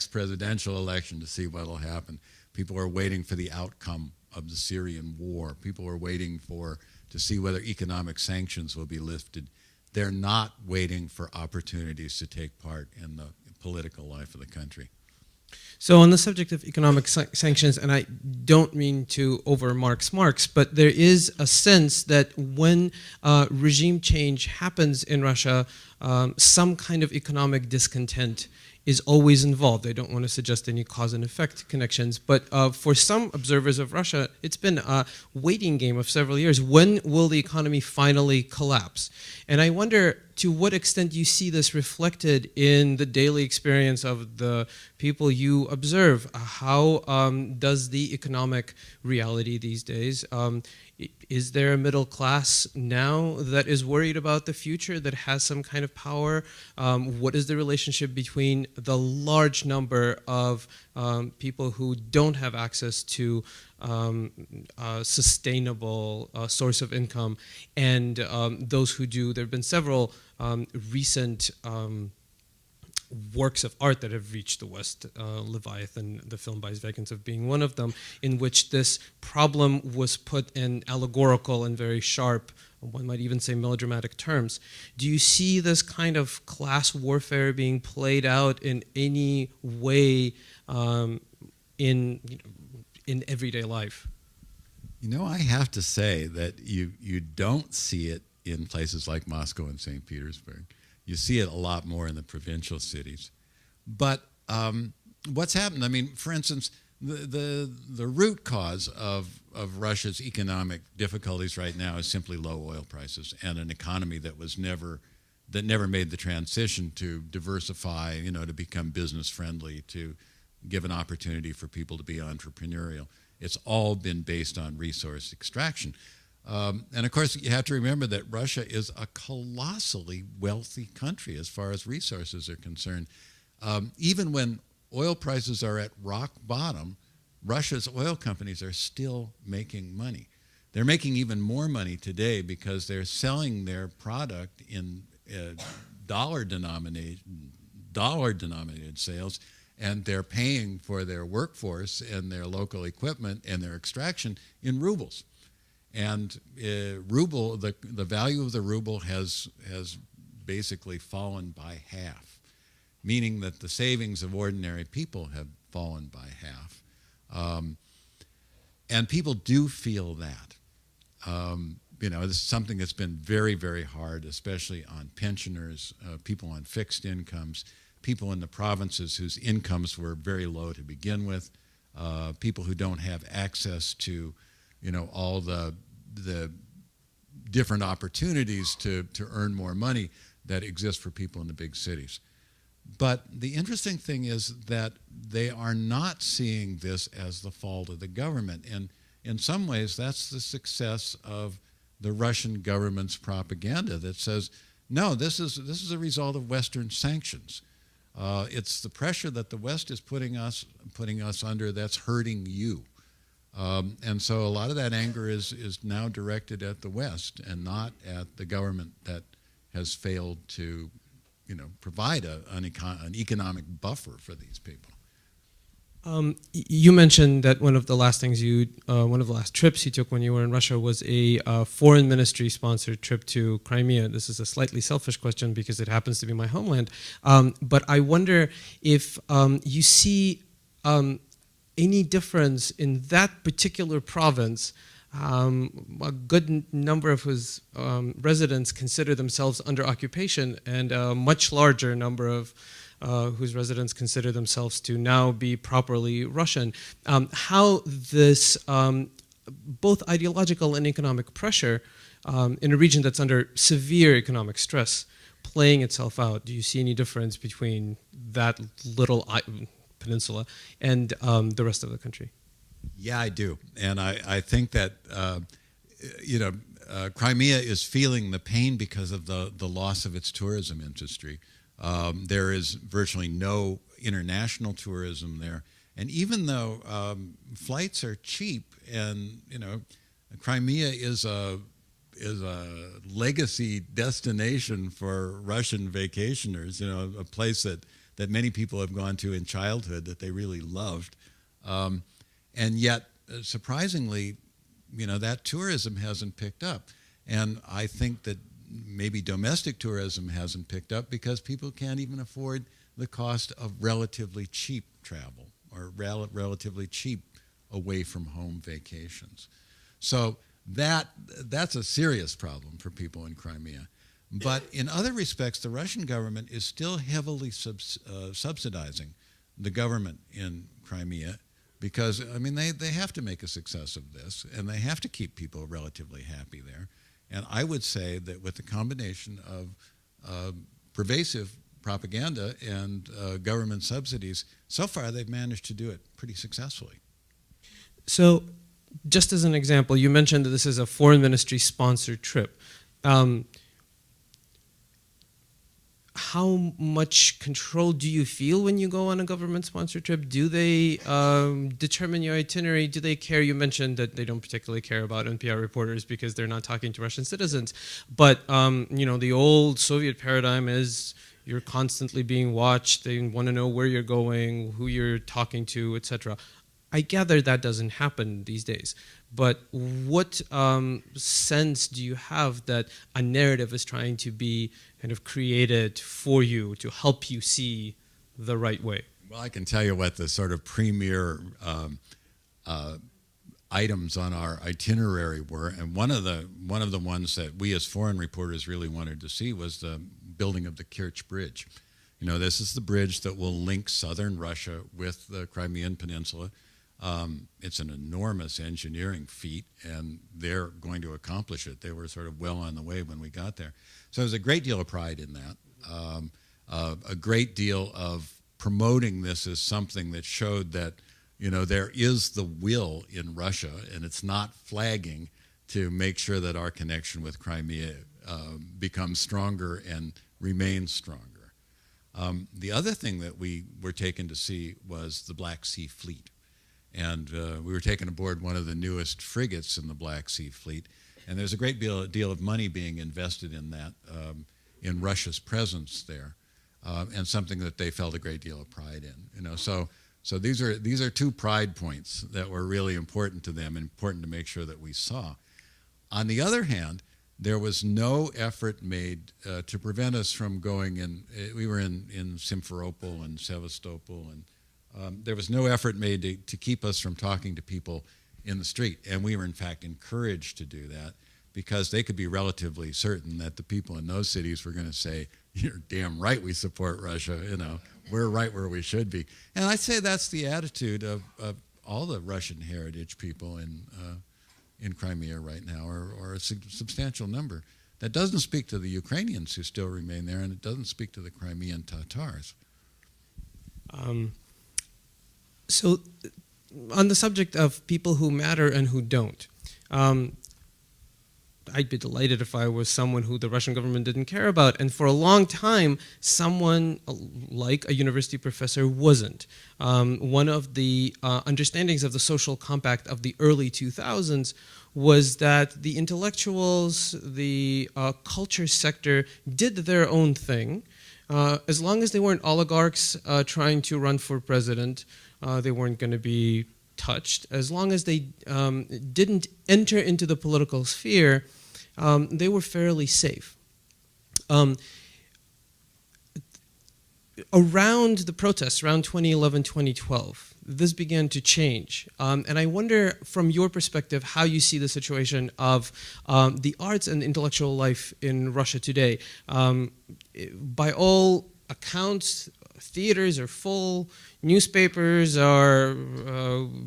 presidential election to see what will happen. People are waiting for the outcome of the Syrian war. People are waiting to see whether economic sanctions will be lifted. They're not waiting for opportunities to take part in the political life of the country. So on the subject of economic sanctions, and I don't mean to over Marx, but there is a sense that when regime change happens in Russia, some kind of economic discontent is always involved. I don't want to suggest any cause and effect connections, but for some observers of Russia, it's been a waiting game of several years. When will the economy finally collapse? And I wonder to what extent you see this reflected in the daily experience of the people you observe. How does the economic reality these days, is there a middle class now that is worried about the future, that has some kind of power? What is the relationship between the large number of people who don't have access to a sustainable source of income and those who do? There have been several recent works of art that have reached the West, Leviathan, the film by Zvekintsev being one of them, in which this problem was put in allegorical and very sharp, one might even say melodramatic terms. Do you see this kind of class warfare being played out in any way in everyday life? You know, I have to say that you don't see it in places like Moscow and St. Petersburg. You see it a lot more in the provincial cities. But what's happened? I mean, for instance, the root cause of Russia's economic difficulties right now is simply low oil prices and an economy that never made the transition to diversify, you know, to become business friendly, to give an opportunity for people to be entrepreneurial. It's all been based on resource extraction. And of course, you have to remember that Russia is a colossally wealthy country as far as resources are concerned. Even when oil prices are at rock bottom, Russia's oil companies are still making money. They're making even more money today because they're selling their product in dollar-denominated sales, and they're paying for their workforce and their local equipment and their extraction in rubles. And ruble, the value of the ruble has basically fallen by half, meaning that the savings of ordinary people have fallen by half. And people do feel that. You know, this is something that's been very, very hard, especially on pensioners, people on fixed incomes, people in the provinces whose incomes were very low to begin with, people who don't have access to, you know, all the different opportunities to earn more money that exist for people in the big cities. But the interesting thing is that they are not seeing this as the fault of the government. And in some ways, that's the success of the Russian government's propaganda that says, no, this is a result of Western sanctions. It's the pressure that the West is putting us under that's hurting you. And so a lot of that anger is now directed at the West and not at the government that has failed to, you know, provide an economic buffer for these people. You mentioned that one of the last trips you took when you were in Russia was a foreign ministry-sponsored trip to Crimea. This is a slightly selfish question because it happens to be my homeland. But I wonder if you see any difference in that particular province. A good number of whose residents consider themselves under occupation, and a much larger number of whose residents consider themselves to now be properly Russian. How this both ideological and economic pressure in a region that's under severe economic stress playing itself out? Do you see any difference between that little peninsula and the rest of the country? Yeah, I do. And I think that, Crimea is feeling the pain because of the loss of its tourism industry. There is virtually no international tourism there. And even though flights are cheap, and Crimea is a legacy destination for Russian vacationers, a place that many people have gone to in childhood that they really loved. And yet, surprisingly, that tourism hasn't picked up. And I think that maybe domestic tourism hasn't picked up because people can't even afford the cost of relatively cheap travel or relatively cheap away from home vacations. So that's a serious problem for people in Crimea. But in other respects, the Russian government is still heavily subsidizing the government in Crimea because, they have to make a success of this, and they have to keep people relatively happy there. And I would say that with the combination of pervasive propaganda and government subsidies, so far they've managed to do it pretty successfully. So, just as an example, you mentioned that this is a foreign ministry sponsored trip. How much control do you feel when you go on a government-sponsored trip? Do they determine your itinerary? Do they care? You mentioned that they don't particularly care about NPR reporters because they're not talking to Russian citizens. But, the old Soviet paradigm is you're constantly being watched. They want to know where you're going, who you're talking to, etc. I gather that doesn't happen these days. But what sense do you have that a narrative is trying to be kind of created for you to help you see the right way? Well, I can tell you what the sort of premier items on our itinerary were, and one of the ones that we as foreign reporters really wanted to see was the building of the Kerch Bridge. This is the bridge that will link southern Russia with the Crimean Peninsula. It's an enormous engineering feat, and they're going to accomplish it. They were sort of well on the way when we got there. So there's a great deal of pride in that, a great deal of promoting this as something that showed that, there is the will in Russia, and it's not flagging to make sure that our connection with Crimea becomes stronger and remains stronger. The other thing that we were taken to see was the Black Sea Fleet. And we were taken aboard one of the newest frigates in the Black Sea Fleet. And there's a great deal of money being invested in that, in Russia's presence there, and something that they felt a great deal of pride in. So these are two pride points that were really important to them, and important to make sure that we saw. On the other hand, there was no effort made to prevent us from going in. We were in Simferopol and Sevastopol, and there was no effort made to keep us from talking to people in the street. And we were, in fact, encouraged to do that because they could be relatively certain that the people in those cities were going to say, "You're damn right we support Russia, we're right where we should be." And I'd say that's the attitude of all the Russian heritage people in Crimea right now, or a substantial number. That doesn't speak to the Ukrainians who still remain there, and it doesn't speak to the Crimean Tatars. So, on the subject of people who matter and who don't, I'd be delighted if I was someone who the Russian government didn't care about. And for a long time, someone like a university professor wasn't. One of the understandings of the social compact of the early 2000s was that the intellectuals, the culture sector did their own thing. As long as they weren't oligarchs trying to run for president, they weren't going to be touched. As long as they didn't enter into the political sphere, they were fairly safe. Around the protests, around 2011, 2012, this began to change. And I wonder, from your perspective, how you see the situation of the arts and intellectual life in Russia today. By all accounts, theaters are full, newspapers are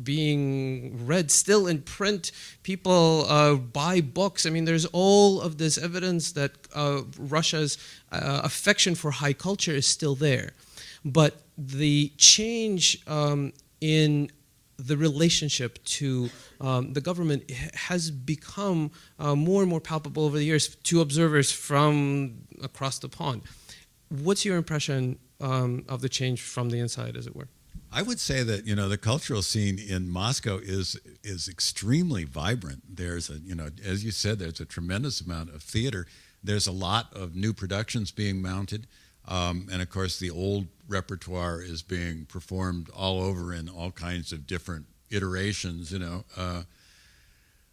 being read still in print, people buy books. I mean, there's all of this evidence that Russia's affection for high culture is still there. But the change in the relationship to the government has become more and more palpable over the years to observers from across the pond. What's your impression of the change from the inside, as it were? I would say that the cultural scene in Moscow is extremely vibrant. There's as you said, there's a tremendous amount of theater. There's a lot of new productions being mounted, and of course the old repertoire is being performed all over in all kinds of different iterations.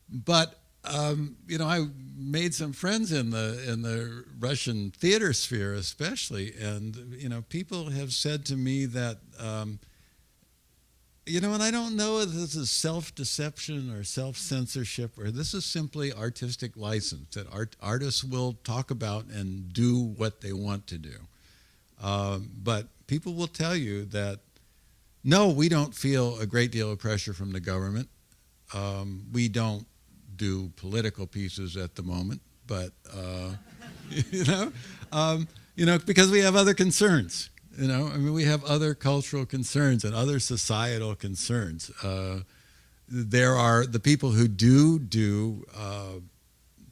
But I made some friends in the Russian theater sphere, especially, and people have said to me that and I don't know if this is self-deception or self-censorship, or this is simply artistic license, that artists will talk about and do what they want to do. But people will tell you that, no, we don't feel a great deal of pressure from the government. We don't do political pieces at the moment, but, because we have other concerns. We have other cultural concerns and other societal concerns. There are the people who do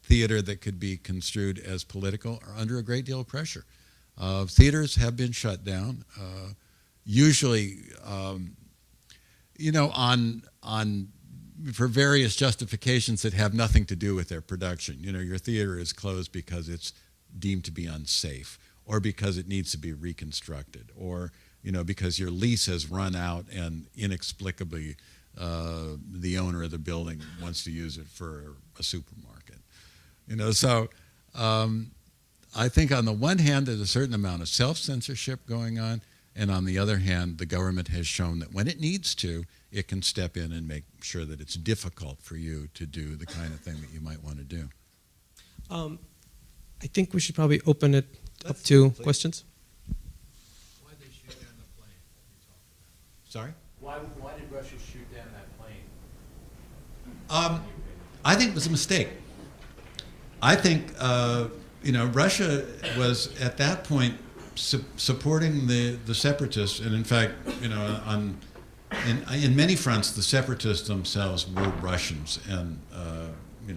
theater that could be construed as political are under a great deal of pressure. Theaters have been shut down, usually, for various justifications that have nothing to do with their production. Your theater is closed because it's deemed to be unsafe, or because it needs to be reconstructed, or because your lease has run out and inexplicably the owner of the building wants to use it for a supermarket. So I think on the one hand there's a certain amount of self-censorship going on, and on the other hand the government has shown that when it needs to, it can step in and make sure that it's difficult for you to do the kind of thing that you might want to do. I think we should probably open it up to questions. Why did they shoot down the plane that you talked about? Sorry? Why did Russia shoot down that plane? I think it was a mistake. I think Russia was at that point supporting the separatists, and in fact, in many fronts, the separatists themselves were Russians, and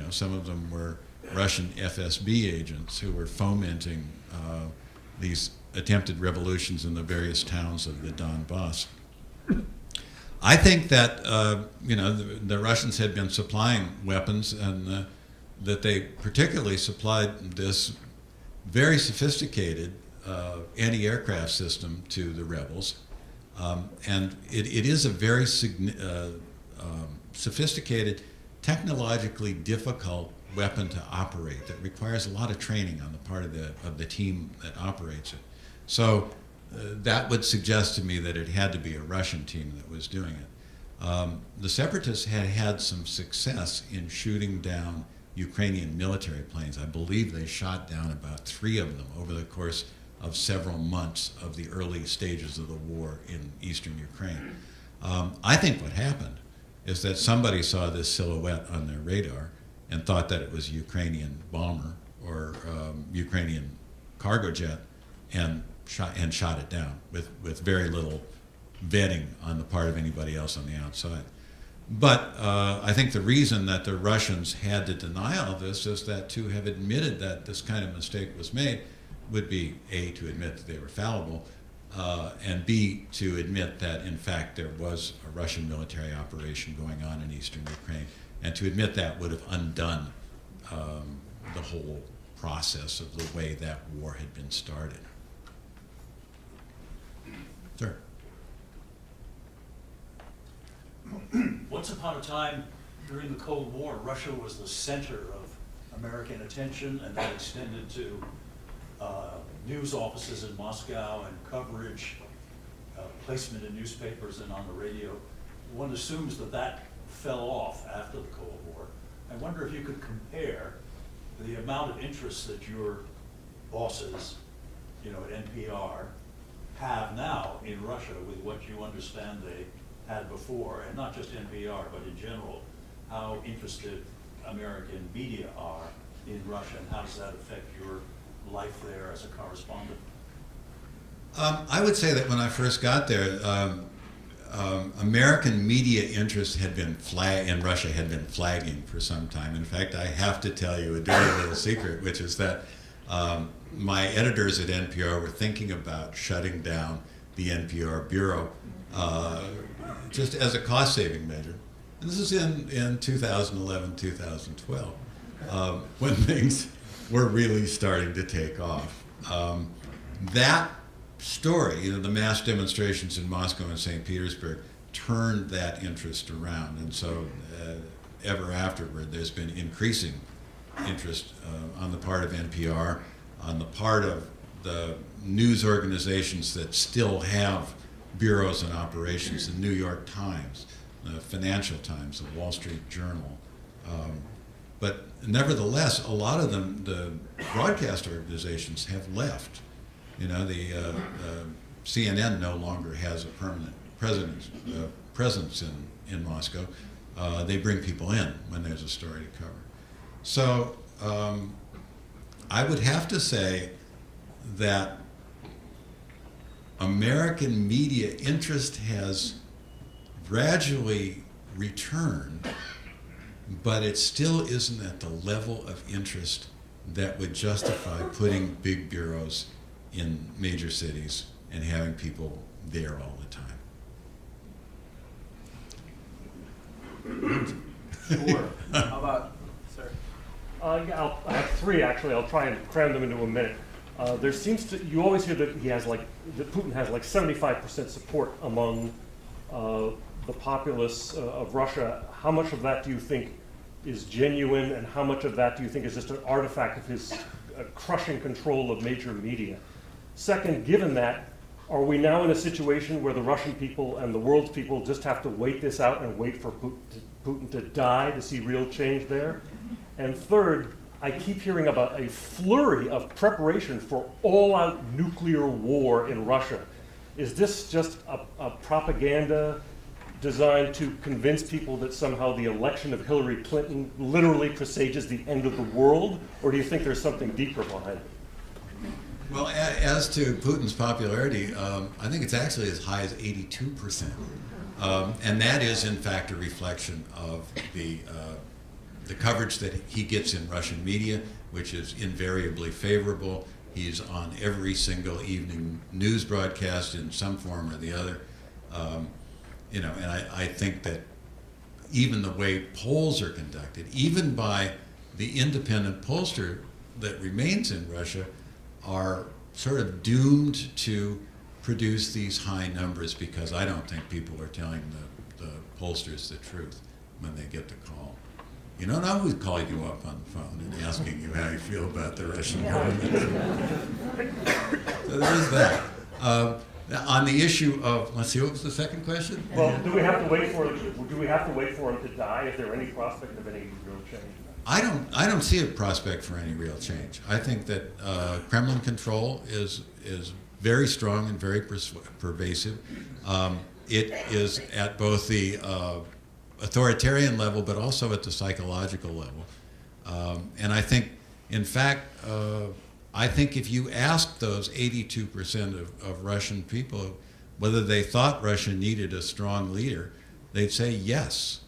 some of them were Russian FSB agents who were fomenting these attempted revolutions in the various towns of the Donbass. I think that the Russians had been supplying weapons, and that they particularly supplied this very sophisticated anti-aircraft system to the rebels, and it is a very sophisticated, technologically difficult weapon to operate that requires a lot of training on the part of the team that operates it. So that would suggest to me that it had to be a Russian team that was doing it. The separatists had some success in shooting down Ukrainian military planes. I believe they shot down about 3 of them over the course of several months of the early stages of the war in eastern Ukraine. I think what happened is that somebody saw this silhouette on their radar and thought that it was a Ukrainian bomber or Ukrainian cargo jet, and shot it down with very little vetting on the part of anybody else on the outside. But I think the reason that the Russians had to deny all this is that to have admitted that this kind of mistake was made would be A, to admit that they were fallible, and B, to admit that in fact there was a Russian military operation going on in eastern Ukraine. And to admit that would have undone the whole process of the way that war had been started. Sir. Once upon a time during the Cold War, Russia was the center of American attention, and that extended to news offices in Moscow and coverage, placement in newspapers and on the radio. One assumes that fell off after the Cold War. I wonder if you could compare the amount of interest that your bosses, at NPR have now in Russia with what you understand they had before, and not just NPR, but in general, how interested American media are in Russia, and how does that affect your life there as a correspondent? I would say that when I first got there, American media interest in Russia had been flagging for some time. In fact, I have to tell you a dirty little secret, which is that my editors at NPR were thinking about shutting down the NPR bureau just as a cost-saving measure. And this is in 2011, 2012, when things were really starting to take off. That story, the mass demonstrations in Moscow and St. Petersburg, turned that interest around. And so ever afterward, there's been increasing interest on the part of NPR, on the part of the news organizations that still have bureaus and operations, the New York Times, the Financial Times, the Wall Street Journal. But nevertheless, a lot of them, the broadcast organizations, have left. The CNN no longer has a permanent presence in Moscow. They bring people in when there's a story to cover. So I would have to say that American media interest has gradually returned, but it still isn't at the level of interest that would justify putting big bureaus in major cities and having people there all the time. Sure. How about, sir? I have three, actually. I'll try and cram them into a minute. There seems to, you always hear that that Putin has 75% support among the populace of Russia. How much of that do you think is genuine, and how much of that do you think is just an artifact of his crushing control of major media? Second, given that, are we now in a situation where the Russian people and the world's people just have to wait this out and wait for Putin to die to see real change there? And third, I keep hearing about a flurry of preparation for all-out nuclear war in Russia. Is this just a propaganda designed to convince people that somehow the election of Hillary Clinton literally presages the end of the world, or do you think there's something deeper behind it? Well, as to Putin's popularity, I think it's actually as high as 82%. And that is, in fact, a reflection of the coverage that he gets in Russian media, which is invariably favorable. He's on every single evening news broadcast in some form or the other. And I think that even the way polls are conducted, even by the independent pollster that remains in Russia, are sort of doomed to produce these high numbers, because I don't think people are telling the pollsters the truth when they get the call. You don't know who's calling you up on the phone and asking you how you feel about the Russian government. So there is that. On the issue of, let's see, what was the second question? Well, do we have to wait for him to die? Is there any prospect of any real change? I don't see a prospect for any real change. I think that Kremlin control is very strong and very pervasive. It is at both the authoritarian level, but also at the psychological level. And I think, in fact, I think if you ask those 82% of Russian people whether they thought Russia needed a strong leader, they'd say yes.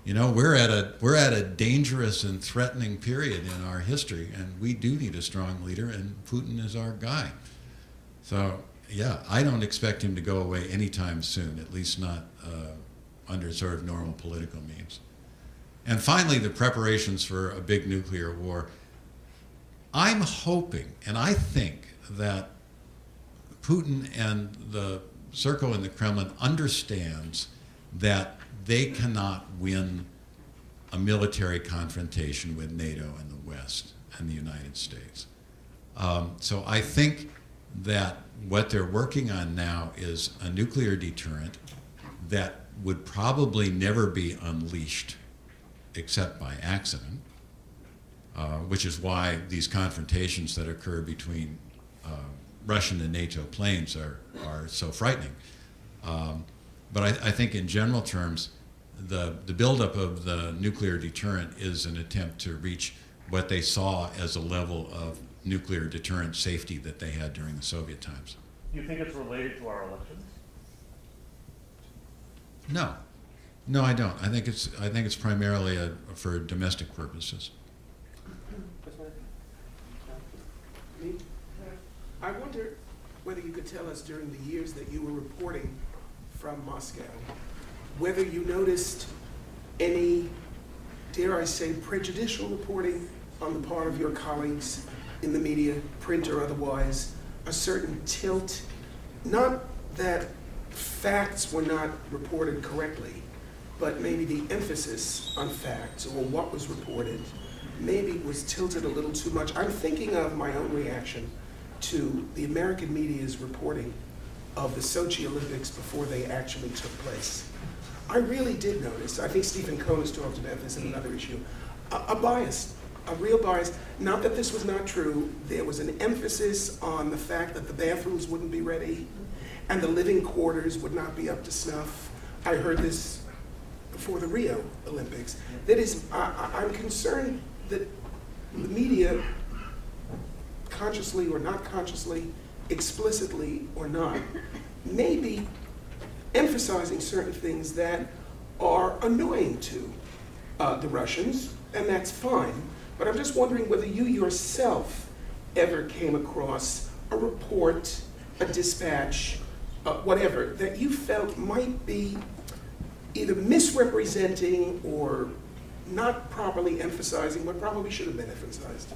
We're at a dangerous and threatening period in our history, and we do need a strong leader, and Putin is our guy. So, yeah, I don't expect him to go away anytime soon, at least not under sort of normal political means. And finally, the preparations for a big nuclear war. I'm hoping, and I think, that Putin and the circle in the Kremlin understands that they cannot win a military confrontation with NATO and the West and the United States. So I think that what they're working on now is a nuclear deterrent that would probably never be unleashed except by accident, which is why these confrontations that occur between Russian and NATO planes are so frightening. But I think in general terms, the buildup of the nuclear deterrent is an attempt to reach what they saw as a level of nuclear deterrent safety that they had during the Soviet times. Do you think it's related to our elections? No, I don't. I think it's primarily for domestic purposes. I wonder whether you could tell us during the years that you were reporting from Moscow, whether you noticed any, dare I say, prejudicial reporting on the part of your colleagues in the media, print or otherwise, a certain tilt, not that facts were not reported correctly, but maybe the emphasis on facts or what was reported maybe was tilted a little too much. I'm thinking of my own reaction to the American media's reporting of the Sochi Olympics before they actually took place. I really did notice, I think Stephen Cohn has talked about this in another issue, a bias, a real bias. Not that this was not true. There was an emphasis on the fact that the bathrooms wouldn't be ready and the living quarters would not be up to snuff. I heard this before the Rio Olympics. That is, I'm concerned that the media, consciously or not consciously, explicitly or not, may be emphasizing certain things that are annoying to the Russians, and that's fine. But I'm just wondering whether you yourself ever came across a report, a dispatch, whatever, that you felt might be either misrepresenting or not properly emphasizing what probably should have been emphasized.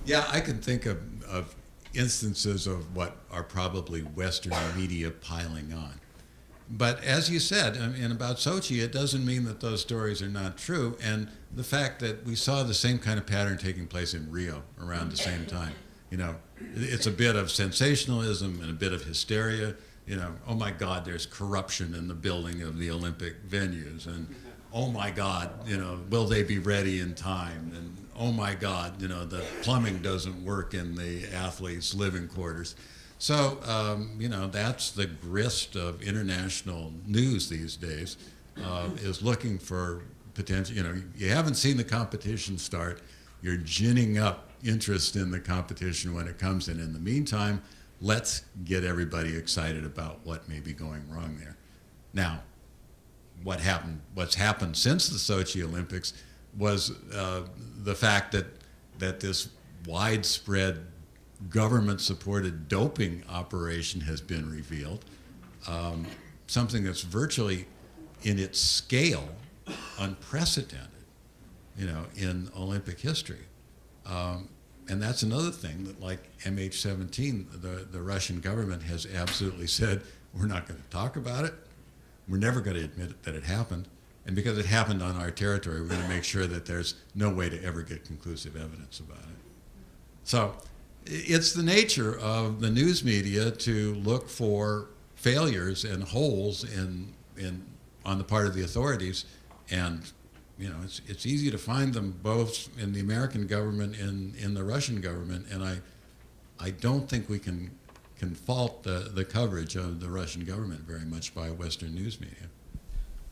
Yeah, I can think of instances of what are probably Western media piling on. But as you said, and about Sochi, it doesn't mean that those stories are not true. And the fact that we saw the same kind of pattern taking place in Rio around the same time, it's a bit of sensationalism and a bit of hysteria. Oh my God, there's corruption in the building of the Olympic venues, and oh my God, will they be ready in time? And oh my God, the plumbing doesn't work in the athletes' living quarters. So, that's the grist of international news these days, is looking for potential. You haven't seen the competition start. You're ginning up interest in the competition when it comes in. In the meantime, let's get everybody excited about what may be going wrong there. Now, what's happened since the Sochi Olympics was the fact that this widespread government-supported doping operation has been revealed, something that's virtually, in its scale, unprecedented, in Olympic history. And that's another thing that, like MH17, the Russian government has absolutely said, we're not going to talk about it. We're never going to admit that it happened. And because it happened on our territory, we're going to make sure that there's no way to ever get conclusive evidence about it. So it's the nature of the news media to look for failures and holes on the part of the authorities. And it's easy to find them both in the American government and in the Russian government, and I don't think we can fault the coverage of the Russian government very much by Western news media.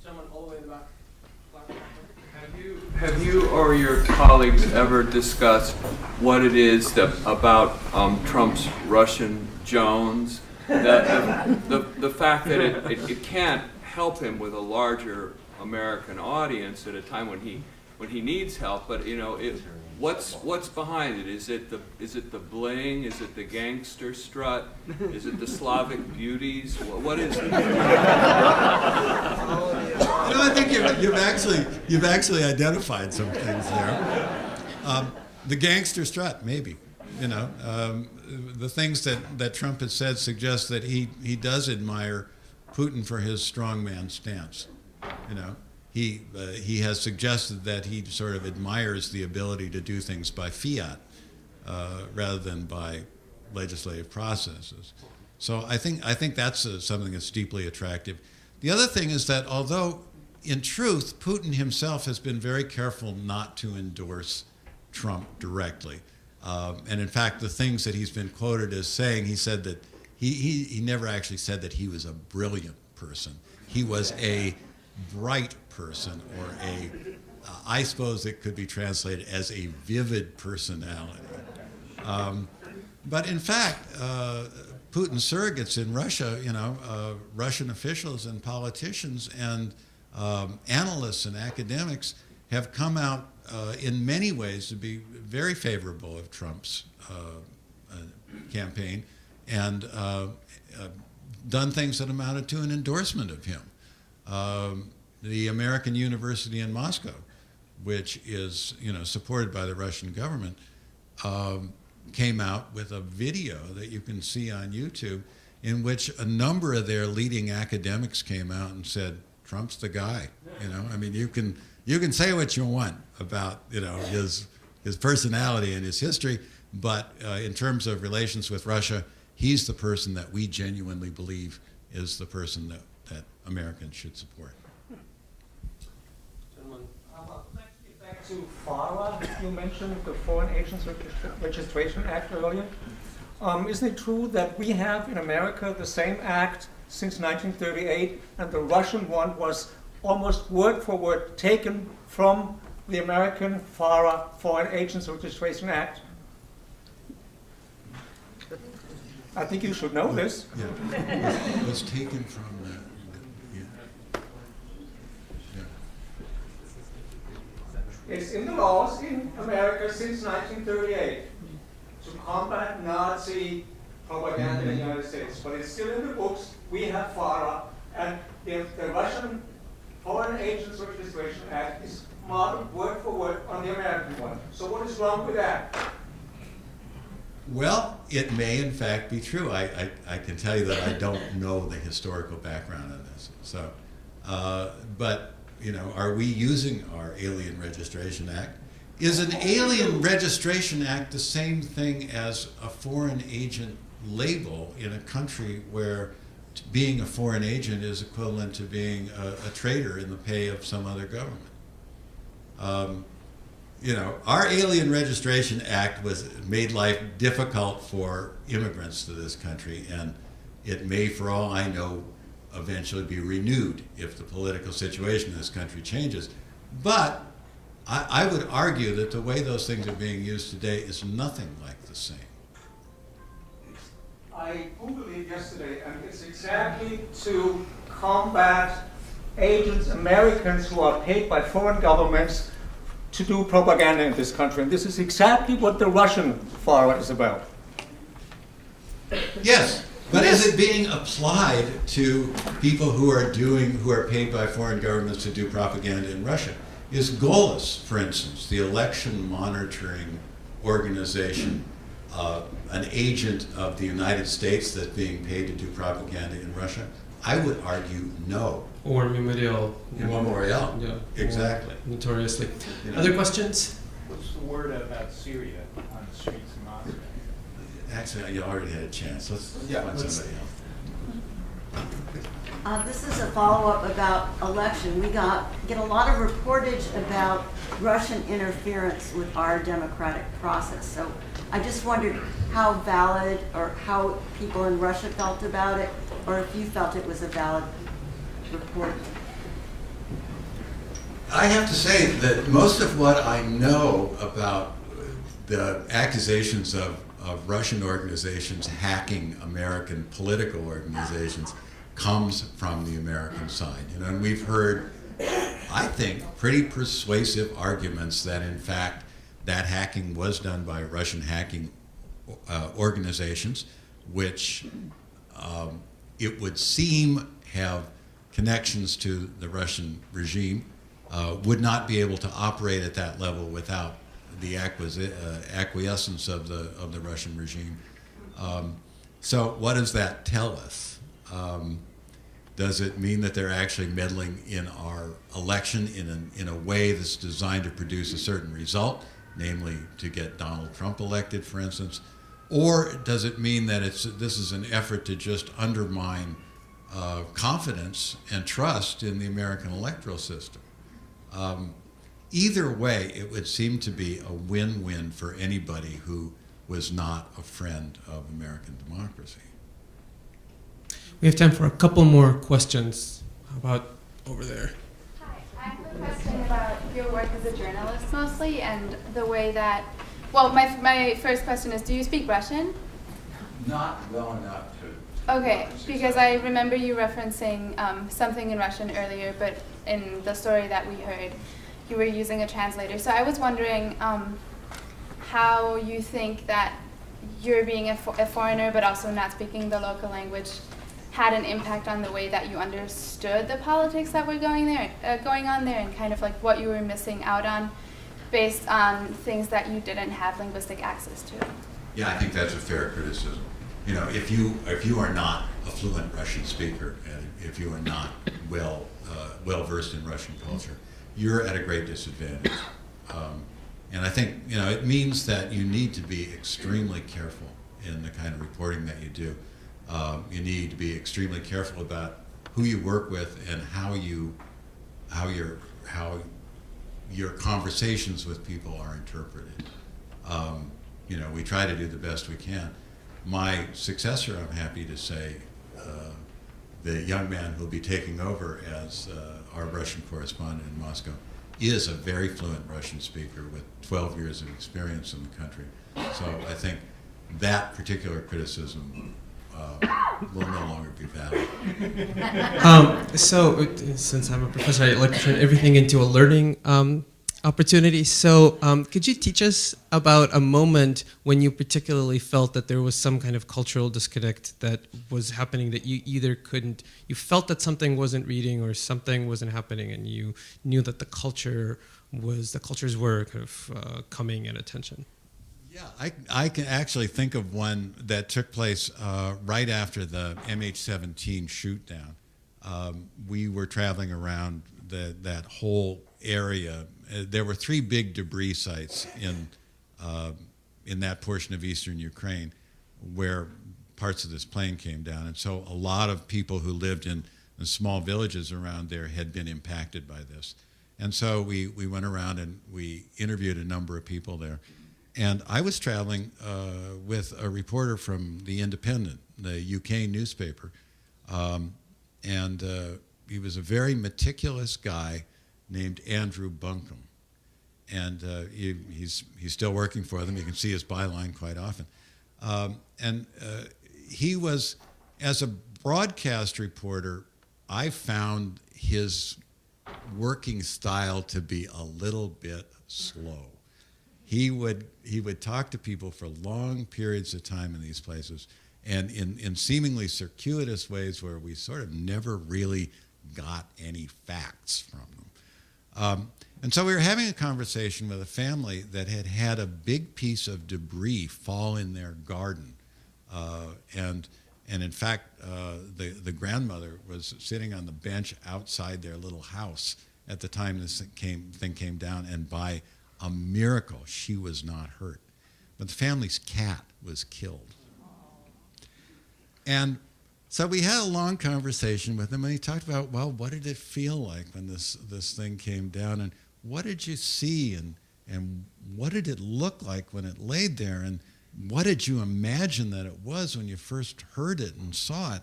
Gentlemen, all the way in the back. Have you or your colleagues ever discussed what it is about Trump's Russian Jones, the fact that it can't help him with a larger American audience at a time when he needs help, but what's behind it? Is it the bling? Is it the gangster strut? Is it the Slavic beauties? What is it? I think you've actually identified some things there. The gangster strut, maybe. The things that Trump has said suggest that he does admire Putin for his strongman stance. He has suggested that he sort of admires the ability to do things by fiat rather than by legislative processes. So I think that's something that's deeply attractive. The other thing is that although in truth Putin himself has been very careful not to endorse Trump directly, And in fact, the things that he's been quoted as saying, he said that he never actually said that he was a brilliant person. He was a bright person, or I suppose it could be translated as a vivid personality. But in fact, Putin's surrogates in Russia, Russian officials and politicians and analysts and academics have come out in many ways to be very favorable of Trump's campaign and done things that amounted to an endorsement of him. The American University in Moscow, which is supported by the Russian government, came out with a video that you can see on YouTube in which a number of their leading academics came out and said, Trump's the guy. I mean, you can say what you want about his personality and his history, but in terms of relations with Russia, he's the person that we genuinely believe is the person that Americans should support. Back to FARA, you mentioned the Foreign Agents Registration Act earlier. Isn't it true that we have in America the same act since 1938, and the Russian one was almost word for word taken from the American FARA, Foreign Agents Registration Act? I think you should know this. Yeah, it was taken from the It's in the laws in America since 1938 to combat Nazi propaganda in the United States. But it's still in the books. We have FARA, and the Russian Foreign Agents Registration Act is modeled word for word on the American one. So what is wrong with that? Well, it may in fact be true. I can tell you that I don't know the historical background on this. So, but are we using our Alien Registration Act? Is an Alien Registration Act the same thing as a foreign agent label in a country where being a foreign agent is equivalent to being a traitor in the pay of some other government? Our Alien Registration Act made life difficult for immigrants to this country, and it may, for all I know, eventually be renewed if the political situation in this country changes. But I would argue that the way those things are being used today is nothing like the same. I Googled it yesterday, and it's exactly to combat agents, Americans who are paid by foreign governments to do propaganda in this country. And this is exactly what the Russian FARA is about. Yes. But is it being applied to people who are paid by foreign governments to do propaganda in Russia? Is Golis, for instance, the election monitoring organization, an agent of the United States that's being paid to do propaganda in Russia? I would argue no. Or Memorial. Memorial. Yeah. Exactly. Notoriously. Other questions? What's the word about Syria on the streets of Moscow? Actually, you already had a chance. Let's find somebody else. This is a follow-up about election. We get a lot of reportage about Russian interference with our democratic process. So I just wondered how valid or how people in Russia felt about it, or if you felt it was a valid report. I have to say that most of what I know about the accusations of Russian organizations hacking American political organizations comes from the American side. And we've heard, I think, pretty persuasive arguments that in fact that hacking was done by Russian hacking organizations, which it would seem have connections to the Russian regime, would not be able to operate at that level without the acquiescence of the Russian regime. So what does that tell us? Does it mean that they're actually meddling in our election in a way that's designed to produce a certain result, namely to get Donald Trump elected, for instance? Or does it mean that this is an effort to just undermine confidence and trust in the American electoral system? either way, it would seem to be a win-win for anybody who was not a friend of American democracy. We have time for a couple more questions. How about over there? Hi, I have a question about your work as a journalist mostly, and the way that, well, my first question is, do you speak Russian? Not well enough to. Okay, because I remember you referencing something in Russian earlier, but in the story that we heard, you were using a translator. So I was wondering how you think that you're being a foreigner, but also not speaking the local language, had an impact on the way that you understood the politics that were going on there, and kind of like what you were missing out on based on things that you didn't have linguistic access to. Yeah, I think that's a fair criticism. You know, if you are not a fluent Russian speaker, and if you are not well versed in Russian culture, you're at a great disadvantage. And I think, you know, it means that you need to be extremely careful in the kind of reporting that you do. You need to be extremely careful about who you work with and how your conversations with people are interpreted. You know, we try to do the best we can. My successor, I'm happy to say, the young man who will be taking over as our Russian correspondent in Moscow, is a very fluent Russian speaker with 12 years of experience in the country. So I think that particular criticism will no longer be valid. So, since I'm a professor, I like to turn everything into a learning opportunity. So, could you teach us about a moment when you particularly felt that there was some kind of cultural disconnect that was happening, that you either couldn't, you felt that something wasn't reading or something wasn't happening, and you knew that the cultures were kind of coming at attention? Yeah, I can actually think of one that took place right after the MH17 shoot down. We were traveling around that whole area. There were 3 big debris sites in that portion of eastern Ukraine where parts of this plane came down. And so a lot of people who lived in the small villages around there had been impacted by this. And so we went around and we interviewed a number of people there. And I was traveling with a reporter from The Independent, the UK newspaper. And he was a very meticulous guy named Andrew Buncombe. And he's still working for them. You can see his byline quite often. And he was, as a broadcast reporter, I found his working style to be a little bit slow. He would talk to people for long periods of time in these places, and in seemingly circuitous ways where we sort of never really got any facts from them. And so we were having a conversation with a family that had had a big piece of debris fall in their garden. And in fact, the grandmother was sitting on the bench outside their little house at the time this thing came down, and by a miracle, she was not hurt. But the family's cat was killed. And so we had a long conversation with him, and he talked about, well, what did it feel like when this thing came down, and what did you see, and what did it look like when it laid there, and what did you imagine that it was when you first heard it and saw it?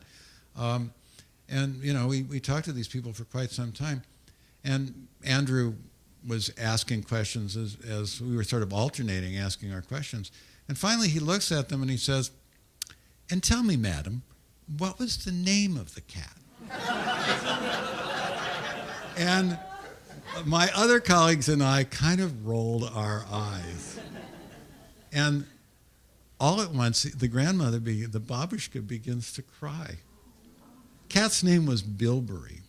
And, you know, we talked to these people for quite some time, and Andrew was asking questions as we were sort of alternating asking our questions. And finally he looks at them and he says, "And tell me, madam, what was the name of the cat?" And my other colleagues and I kind of rolled our eyes. And all at once, the grandmother, the babushka, begins to cry. Cat's name was Bilberry.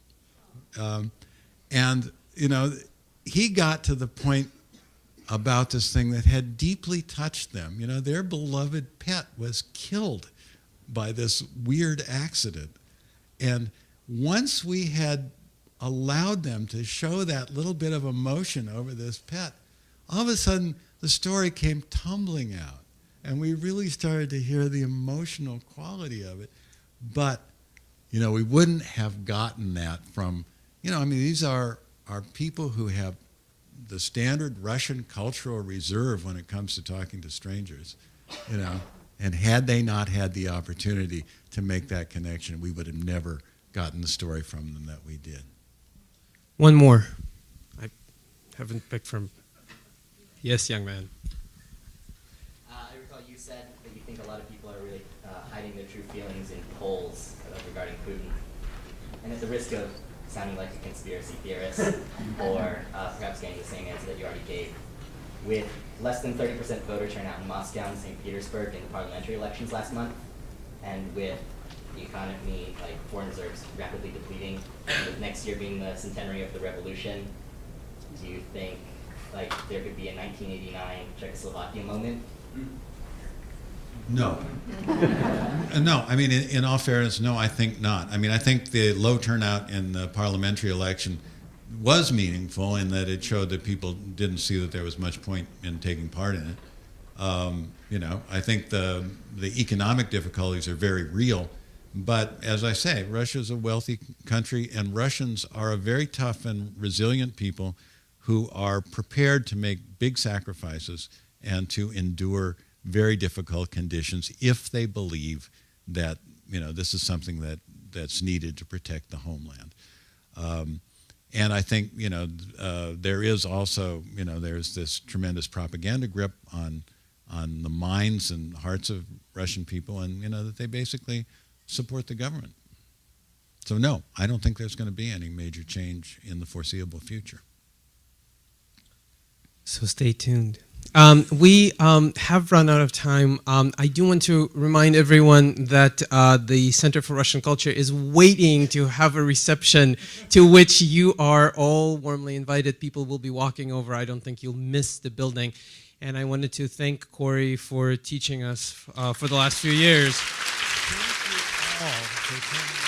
And, you know, he got to the point about this thing that had deeply touched them. You know, their beloved pet was killed by this weird accident. And once we had allowed them to show that little bit of emotion over this pet, all of a sudden the story came tumbling out. And we really started to hear the emotional quality of it. But, you know, we wouldn't have gotten that from, you know, I mean, these are people who have the standard Russian cultural reserve when it comes to talking to strangers, you know. And had they not had the opportunity to make that connection, we would have never gotten the story from them that we did. One more. I haven't picked from. Yes, young man. I recall you said that you think a lot of people are really hiding their true feelings in polls regarding Putin. And at the risk of sounding like a conspiracy theorist, or perhaps getting the same answer that you already gave, with less than 30% voter turnout in Moscow and St. Petersburg in the parliamentary elections last month, and with the economy, like foreign reserves, rapidly depleting, and with next year being the centenary of the revolution, do you think like there could be a 1989 Czechoslovakia moment? No. No, I mean, in all fairness, no, I think not. I mean, I think the low turnout in the parliamentary election was meaningful in that it showed that people didn't see that there was much point in taking part in it. You know, I think the economic difficulties are very real, but as I say, Russia is a wealthy country, and Russians are a very tough and resilient people who are prepared to make big sacrifices and to endure very difficult conditions if they believe that, you know, this is something that's needed to protect the homeland. And I think, you know, there is also, you know, there's this tremendous propaganda grip on the minds and hearts of Russian people, and, you know, that they basically support the government. So no, I don't think there's going to be any major change in the foreseeable future. So stay tuned. We have run out of time. I do want to remind everyone that the Center for Russian Culture is waiting to have a reception to which you are all warmly invited. People will be walking over. I don't think you'll miss the building. And I wanted to thank Corey for teaching us for the last few years. Thank you all for coming.